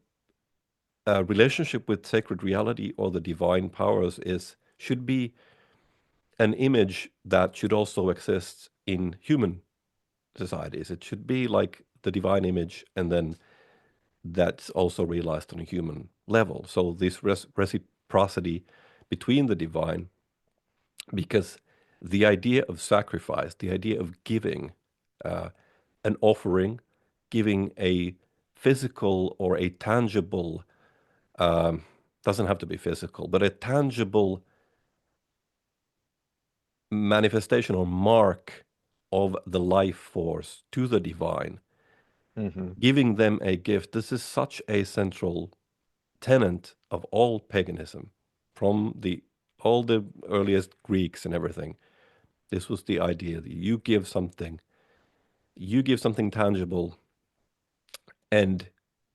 relationship with sacred reality or the divine powers is should be an image that should also exist in human societies. It should be like the divine image, and then that's also realized on a human level. So this reciprocity between the divine, because the idea of sacrifice, the idea of giving uh, an offering, giving a physical or a tangible, um, doesn't have to be physical, but a tangible manifestation or mark of the life force to the divine, Mm-hmm. giving them a gift. This is such a central tenet of all paganism, from the all the earliest Greeks and everything. This was the idea that you give something tangible, and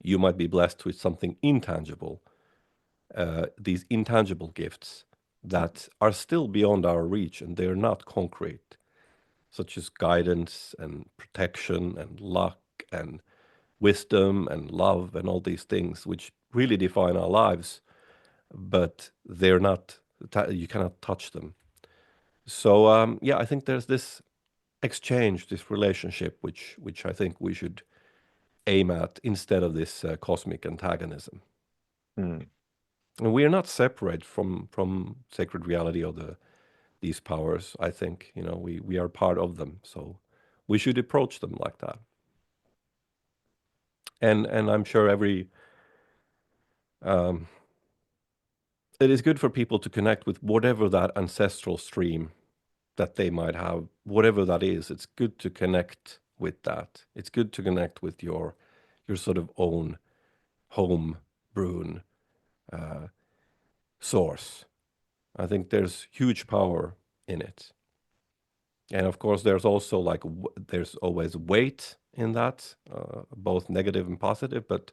you might be blessed with something intangible. These intangible gifts that are still beyond our reach, and they're not concrete, such as guidance and protection and luck and wisdom and love and all these things, which really define our lives, but they're not, you cannot touch them. So, yeah, I think there's this exchange, this relationship, which I think we should aim at instead of this cosmic antagonism. Mm. And we are not separate from sacred reality or these powers. I think we are part of them, so we should approach them like that. And I'm sure um, it is good for people to connect with whatever that ancestral stream that they might have, whatever that is. It's good to connect with that. It's good to connect with your sort of own home brewn uh, source. I think there's huge power in it. And of course, there's also like there's always weight in that, both negative and positive. But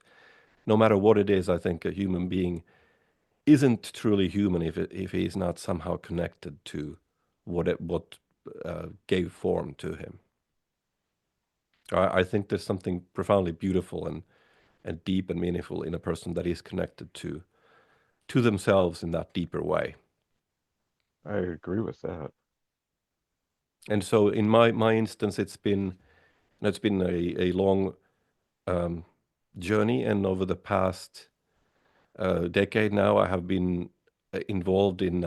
no matter what it is, I think a human being isn't truly human if he's not somehow connected to what gave form to him. I think there's something profoundly beautiful and deep and meaningful in a person that is connected to themselves in that deeper way. I agree with that. And so in my instance, it's been a long um, journey, and over the past decade now, I have been involved in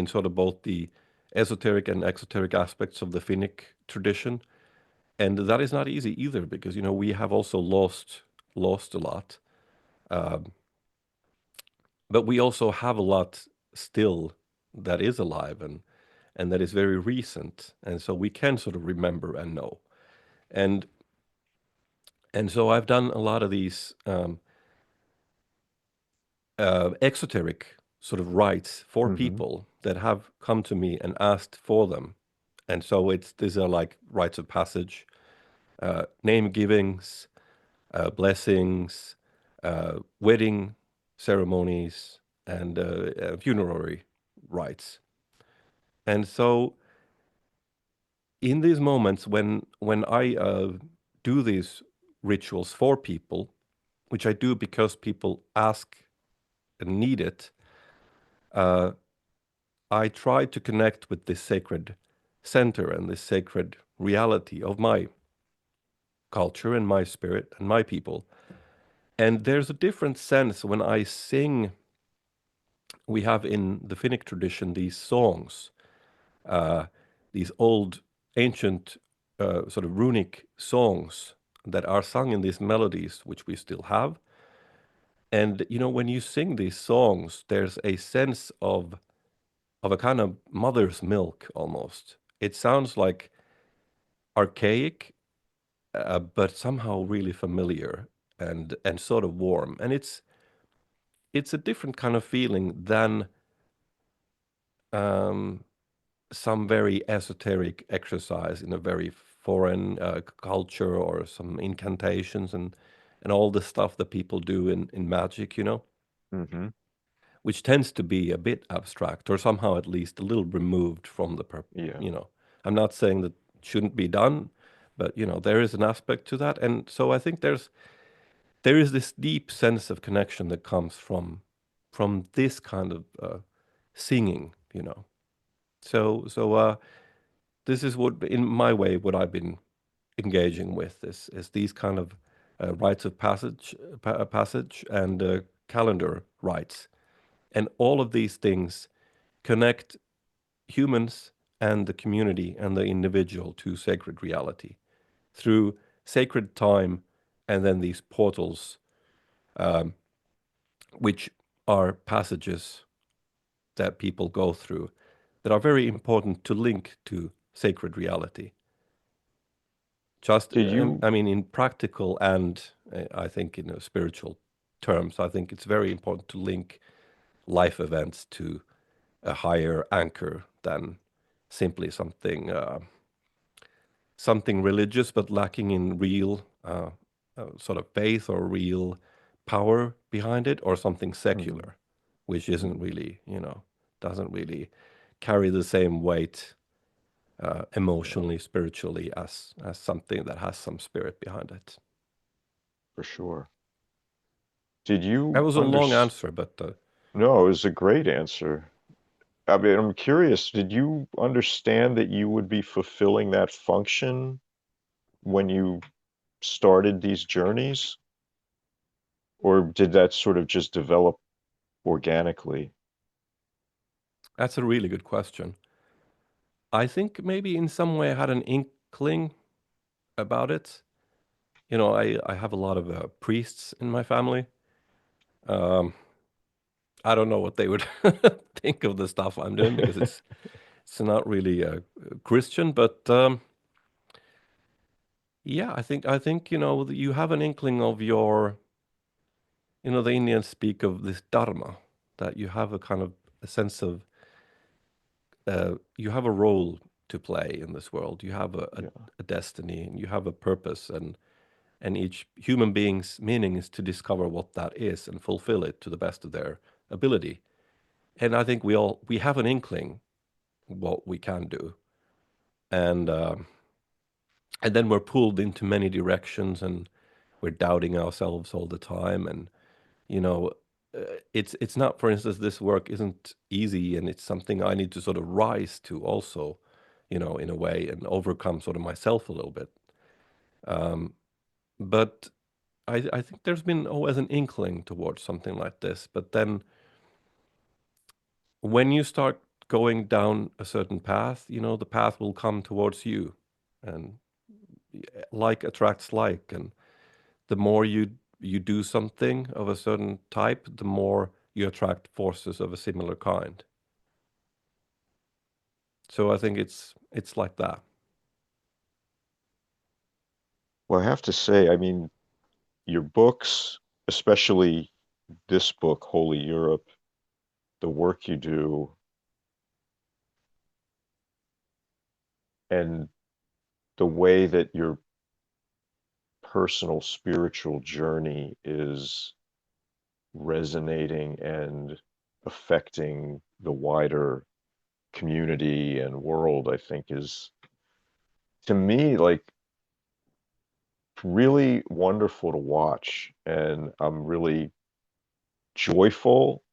sort of both the esoteric and exoteric aspects of the Finnic tradition, and that is not easy either because we have also lost a lot, um, but we also have a lot still that is alive and that is very recent, and so we can sort of remember and know. And and so I've done a lot of these exoteric sort of rites for Mm-hmm. people that have come to me and asked for them. And so these are like rites of passage, name givings, blessings, wedding ceremonies, and funerary rites. And so in these moments when I do these rituals for people, which I do because people ask and need it, uh, I try to connect with this sacred center and this sacred reality of my culture and my spirit and my people. And there's a different sense when I sing. We have in the Finnic tradition these songs, uh, these old, ancient, sort of runic songs that are sung in these melodies, which we still have. And when you sing these songs, there's a sense of a kind of mother's milk almost. It sounds like archaic, but somehow really familiar and sort of warm. And it's a different kind of feeling than um, some very esoteric exercise in a very foreign culture, or some incantations and all the stuff that people do in magic, Hmm. which tends to be a bit abstract, or somehow at least a little removed from Yeah. you know. I'm not saying that shouldn't be done, but there is an aspect to that. And so I think there is this deep sense of connection that comes from this kind of singing. So this is what, in my way, what I've been engaging with is these kind of rites of passage and calendar rites, and all of these things connect humans and the community and the individual to sacred reality through sacred time, and then these portals, um, which are passages that people go through that are very important to link to sacred reality. Just, Did you, I mean, in practical and I think in spiritual terms, I think it's very important to link life events to a higher anchor than simply something religious but lacking in real sort of faith or real power behind it, or something hmm secular, which isn't hmm really, doesn't really carry the same weight yeah, emotionally, spiritually, as something that has some spirit behind it. for sure. Did That you was a long understand? answer, but No, it was a great answer. I mean, I'm curious, did you understand that you would be fulfilling that function when you started these journeys? Or did that sort of just develop organically? that's a really good question. I think maybe in some way I had an inkling about it. I have a lot of priests in my family. Um, I don't know what they would think of the stuff I'm doing, because it's not really Christian, but yeah, I think you have an inkling of your, the Indians speak of this dharma, that you have a kind of a sense of you have a role to play in this world. You have Yeah. a destiny, and you have a purpose, and each human being's meaning is to discover what that is and fulfill it to the best of their ability. And I think we have an inkling what we can do, and and then we're pulled into many directions, and we're doubting ourselves all the time. And you know it's not, for instance, this work isn't easy, and it's something I need to sort of rise to also, in a way, and overcome sort of myself a little bit. um, but I think there's been always an inkling towards something like this. But then when you start going down a certain path, the path will come towards you, and like attracts like. And the more you do something of a certain type, the more you attract forces of a similar kind. So I think it's like that. Well, I have to say, I mean, your books, especially this book, Holy Europe, the work you do, and the way that your personal spiritual journey is resonating and affecting the wider community and world, I think is, to me, like really wonderful to watch. And I'm really joyful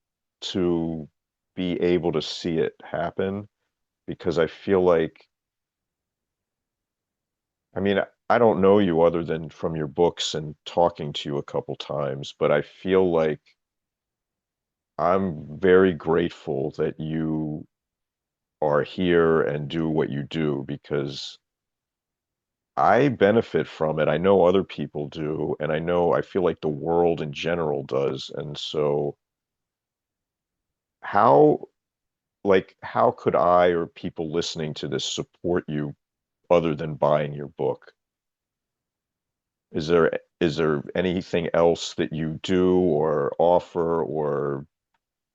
to be able to see it happen because I feel like, I mean, I don't know you other than from your books and talking to you a couple times, but I feel like I'm very grateful that you are here and do what you do because I benefit from it. I know other people do, and I feel like the world in general does. And so how how could I or people listening to this support you other than buying your book? Is there anything else that you do or offer or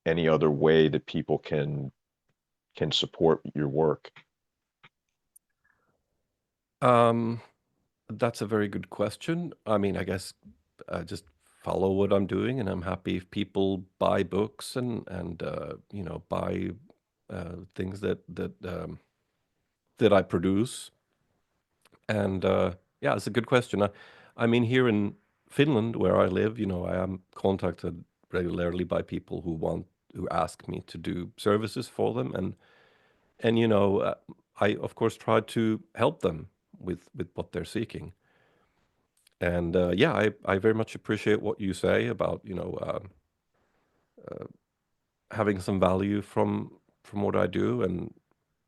any other way that people can support your work? Um, that's a very good question. I mean, I guess I just follow what I'm doing, and I'm happy if people buy books and you know, buy things that I produce. And yeah, it's a good question. I mean, here in Finland, where I live, you know, I am contacted regularly by people who ask me to do services for them, and you know, I of course try to help them with what they're seeking. And yeah, I very much appreciate what you say about, you know, having some value from what I do. And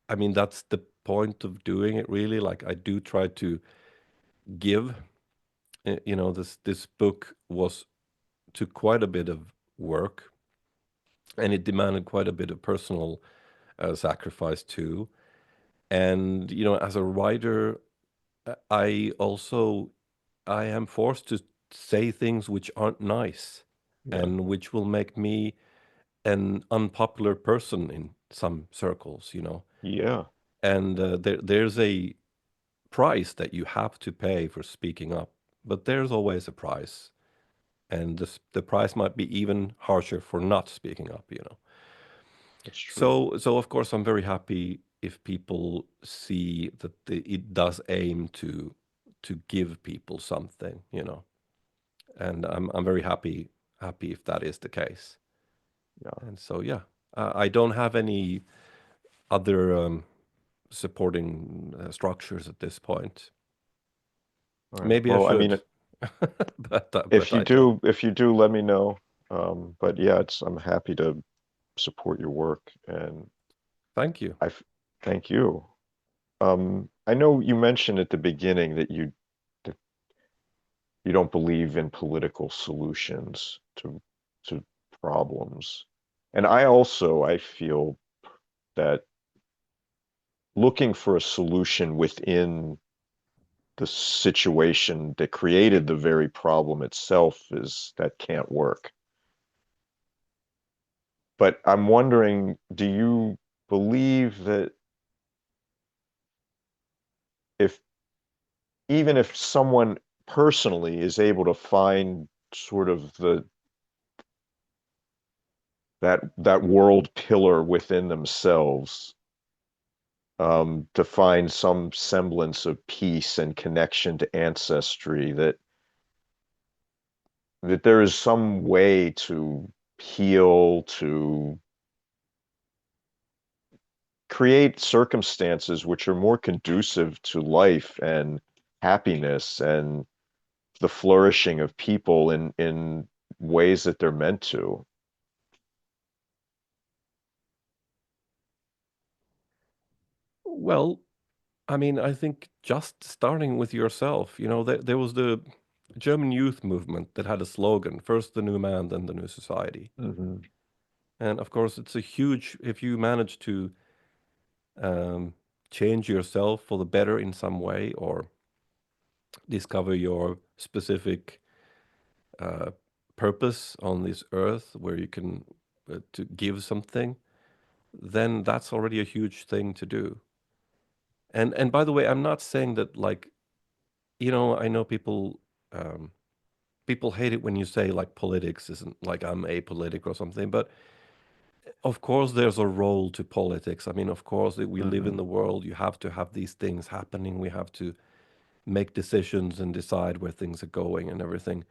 I mean, that's the point of doing it, really. Like, I do try to give. You know, this book was took quite a bit of work, and it demanded quite a bit of personal sacrifice too. And you know, as a writer, I also I am forced to say things which aren't nice Yeah. and which will make me an unpopular person in some circles, you know. Yeah, And there's a price that you have to pay for speaking up, but there's always a price, and the price might be even harsher for not speaking up, you know. that's true. So of course I'm very happy if people see that it does aim to give people something, you know. And I'm very happy if that is the case. Yeah. And so yeah, I don't have any other supporting structures at this point. All right. Maybe I Well, I should, mean, but I don't. if you do, let me know. But yeah, I'm happy to support your work, and Thank you. I thank you. I know you mentioned at the beginning that you don't believe in political solutions to problems, and I feel that looking for a solution within the situation that created the very problem itself is that can't work. But I'm wondering, do you believe that if even if someone personally is able to find sort of that world pillar within themselves, to find some semblance of peace and connection to ancestry, that there is some way to heal, to create circumstances which are more conducive to life and happiness and the flourishing of people in ways that they're meant to. Well, I mean, I think just starting with yourself, you know, there was the German youth movement that had a slogan, first the new man, then the new society. Hmm. And of course, it's a huge, if you manage to um, change yourself for the better in some way or discover your specific uh, purpose on this earth where you can to give something, then that's already a huge thing to do. And by the way, I'm not saying that, like, you know, I know um, people hate it when you say like politics isn't, like, I'm apolitical or something, but of course there's a role to politics. I mean, of course, that we live in Hmm. the world, you have to have these things happening, we have to make decisions and decide where things are going and everything.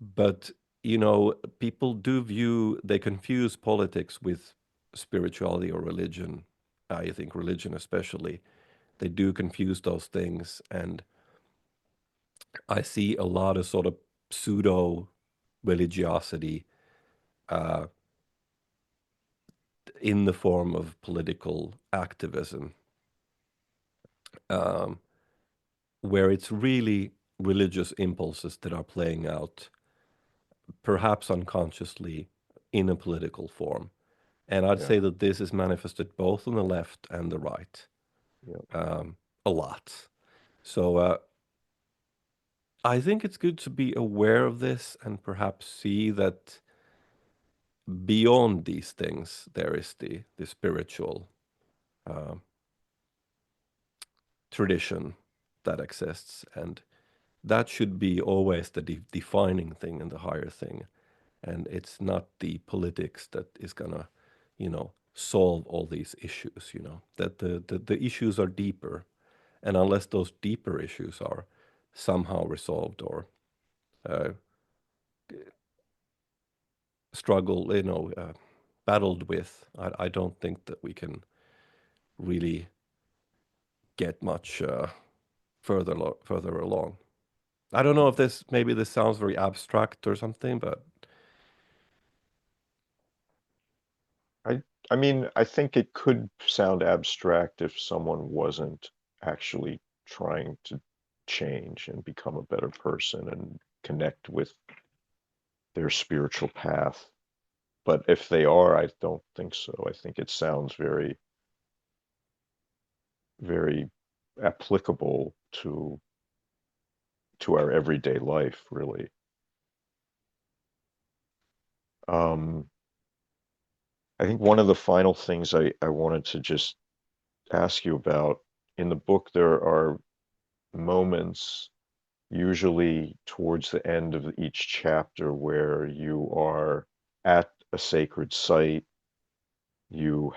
But you know, people do view, they confuse politics with spirituality or religion. I think religion especially, they do confuse those things. And I see a lot of sort of pseudo religiosity uh, in the form of political activism. Um, where it's really religious impulses that are playing out, perhaps unconsciously, in a political form. And I'd Yeah, say that this is manifested both on the left and the right, yeah. a lot. So I think it's good to be aware of this and perhaps see that beyond these things there is the spiritual uh, tradition that exists, and that should be always the defining thing and the higher thing. And it's not the politics that is gonna, solve all these issues. That the issues are deeper, and unless those deeper issues are somehow resolved or uh, struggle, battled with, I don't think that we can really get much further along. I don't know if maybe this sounds very abstract or something, but I I mean, I think it could sound abstract if someone wasn't actually trying to change and become a better person and connect with their spiritual path. But if they are, I don't think so. I think it sounds very, very applicable to our everyday life, really. Um, I think one of the final things I wanted to just ask you about in the book, there are moments, usually towards the end of each chapter, where you are at a sacred site, you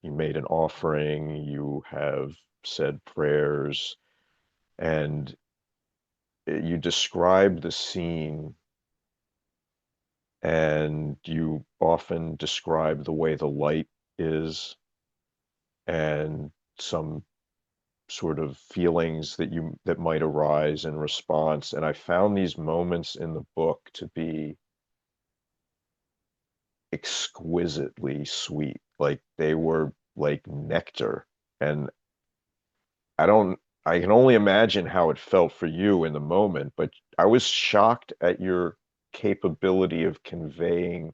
made an offering, you have said prayers, and you describe the scene, and you often describe the way the light is and some sort of feelings that might arise in response. And I found these moments in the book to be exquisitely sweet. Like they were like nectar. And I don't, I can only imagine how it felt for you in the moment, but I was shocked at your capability of conveying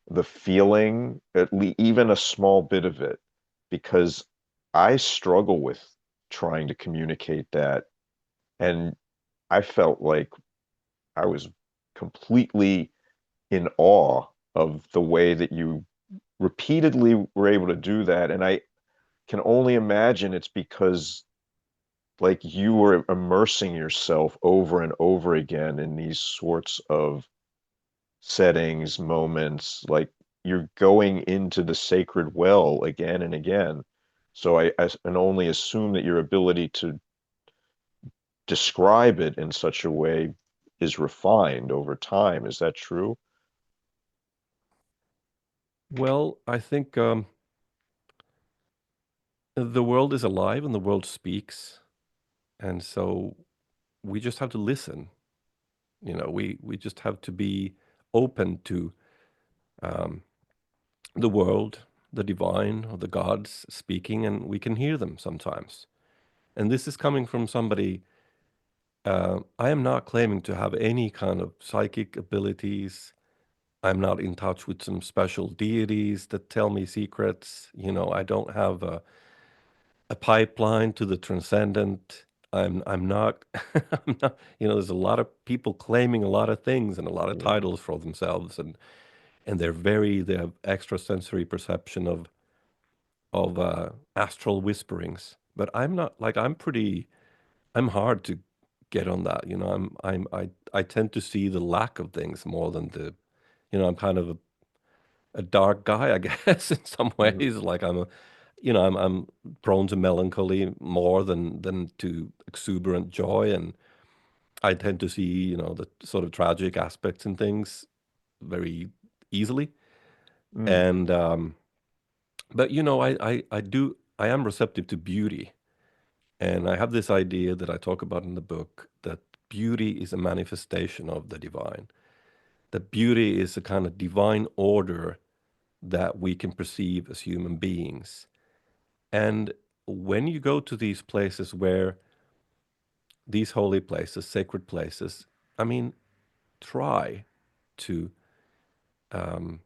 the feeling, even a small bit of it, because I struggle with trying to communicate that. And I felt like I was completely in awe of the way that you repeatedly were able to do that. And I can only imagine it's because like you were immersing yourself over and over again in these sorts of settings, moments, like you're going into the sacred well again and again. So I can only assume that your ability to describe it in such a way is refined over time. Is that true? well, I think the world is alive and the world speaks, and so we just have to listen. We just have to be open to um, the world, the divine, or the gods speaking, and we can hear them sometimes. And this is coming from somebody. I am not claiming to have any kind of psychic abilities. I'm not in touch with some special deities that tell me secrets. I don't have a pipeline to the transcendent. I'm not I'm not, there's a lot of people claiming a lot of things and a lot of Yeah. titles for themselves, and they have extrasensory perception of astral whisperings. But I'm not, like, I'm hard to get on that. I tend to see the lack of things more than I'm kind of a dark guy, I guess, in some Mhm. ways. Like I'm prone to melancholy more than to exuberant joy, and I tend to see, the sort of tragic aspects in things very easily. Mm. And but I am receptive to beauty, and I have this idea that I talk about in the book, that beauty is a manifestation of the divine. That beauty is a kind of divine order that we can perceive as human beings. And when you go to these places where these holy places, sacred places, I mean, try to um,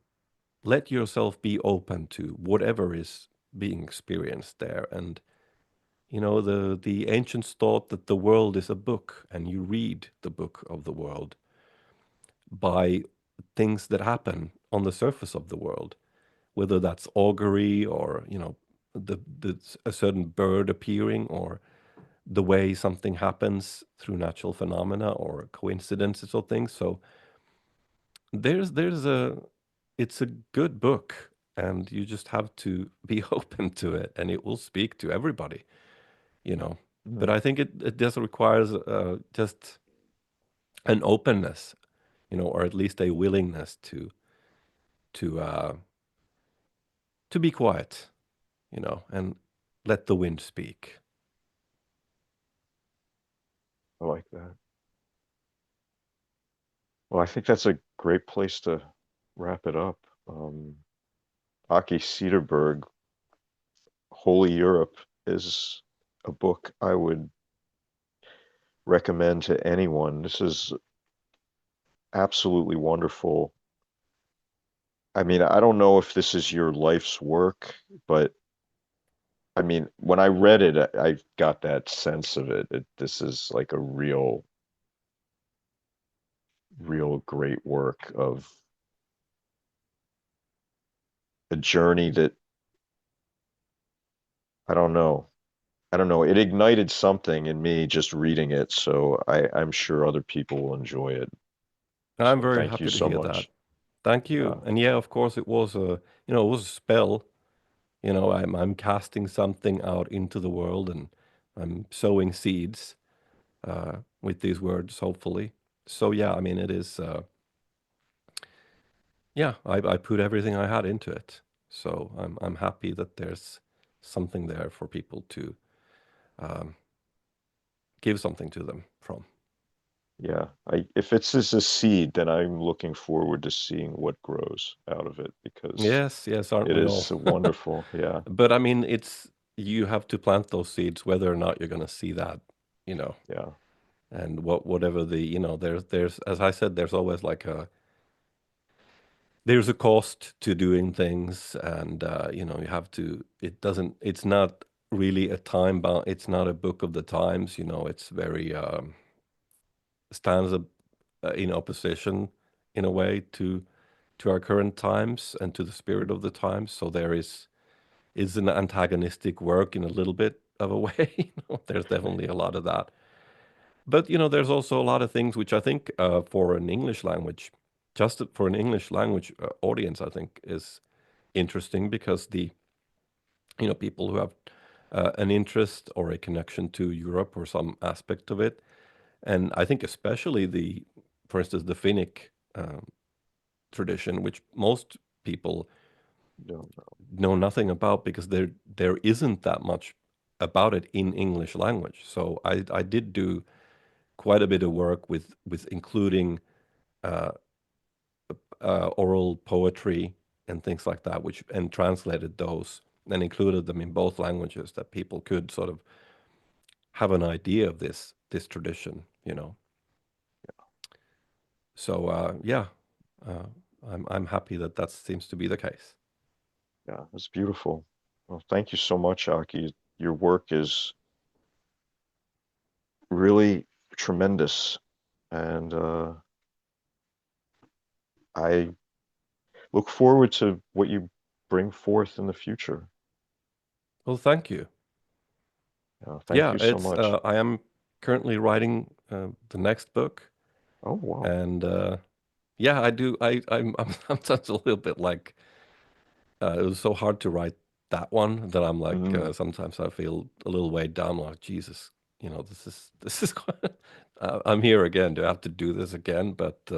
let yourself be open to whatever is being experienced there. And the ancients thought that the world is a book, and you read the book of the world by things that happen on the surface of the world, whether that's augury or a certain bird appearing, or the way something happens through natural phenomena or coincidences or things. So there's a it's a good book, and you just have to be open to it, and it will speak to everybody, you know. But Mm. I think it does requires just an openness, or at least a willingness to uh, to be quiet, and let the wind speak. I like that. Well, I think that's a great place to wrap it up. Um, Aki Cederberg, Holy Europe is a book I would recommend to anyone. This is absolutely wonderful. I mean, I don't know if this is your life's work, but I mean, when I read it, I got that sense of it. This is like a real great work of a journey that I don't know. I don't know. It ignited something in me just reading it, so I'm sure other people will enjoy it. I'm So very thank you happy to so hear that. much. Thank Yeah, you. And yeah, of course, it was a spell. I'm casting something out into the world, and I'm sowing seeds with these words, hopefully. So yeah, I mean, it is. Yeah, I put everything I had into it. So I'm happy that there's something there for people to um, give something to them from. yeah. If it's just a seed, then I'm looking forward to seeing what grows out of it because Yes, yes, aren't it we all? is wonderful. Yeah, But I mean, it's you have to plant those seeds, whether or not you're going to see that, you know. yeah, And whatever there's as I said, there's a cost to doing things, and you have to. It's not really a time bound. It's not a book of the times. It's very stands up in opposition in a way to our current times and to the spirit of the times. So there is an antagonistic work in a little bit of a way. There's definitely a lot of that. But there's also a lot of things which I think for an English language, just for an English language audience, I think is interesting because the people who have an interest or a connection to Europe or some aspect of it, and I think especially for instance, the Finnic tradition, which most people don't know nothing about because there isn't that much about it in English language. So I did do quite a bit of work with including uh, oral poetry and things like that, which and translated those and included them in both languages that people could sort of have an idea of this tradition. So yeah, uh, I'm happy that that seems to be the case. Yeah, it's beautiful. Well, thank you so much, Aki. Your work is really tremendous, and I look forward to what you bring forth in the future. Well, thank you. Thank Yeah, you so it's much. I am currently writing the next book, Oh, wow. and yeah, I do. I'm sometimes a little bit like it was so hard to write that one that I'm like Mm, sometimes I feel a little weighed down. Like Jesus, this is quite, I'm here again. Do I have to do this again? But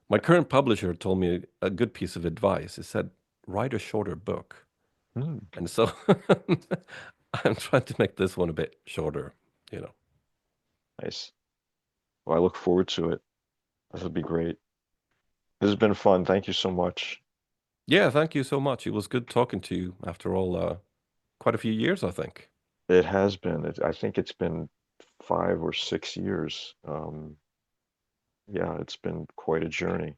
my current publisher told me a good piece of advice. He said, write a shorter book, mm, and so I'm trying to make this one a bit shorter. You know. nice. Well, I look forward to it. This will be great. This has been fun. Thank you so much. Yeah, thank you so much. It was good talking to you after all, quite a few years, I think. It has been. I think it's been 5 or 6 years. Yeah, it's been quite a journey.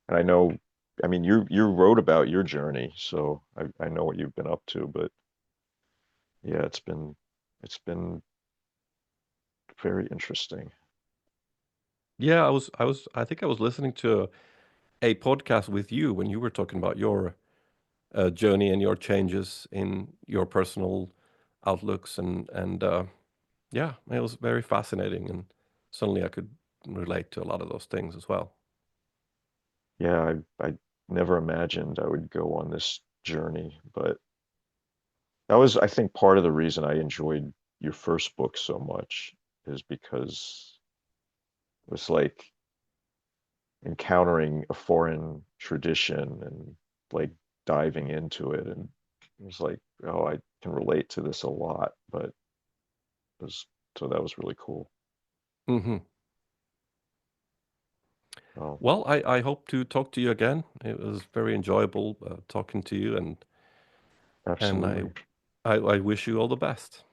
And I know, I mean, you wrote about your journey, so I know what you've been up to, but yeah, it's been very interesting. Yeah, I think I was listening to a podcast with you when you were talking about your journey and your changes in your personal outlooks and yeah, it was very fascinating, and suddenly I could relate to a lot of those things as well. Yeah, I never imagined I would go on this journey, but that was, I think, part of the reason I enjoyed your first book so much is because it was like encountering a foreign tradition and like diving into it, and it was like, oh, I can relate to this a lot, but it was so that was really cool. Hmm. Oh, Well, I hope to talk to you again. It was very enjoyable talking to you, and absolutely. I wish you all the best.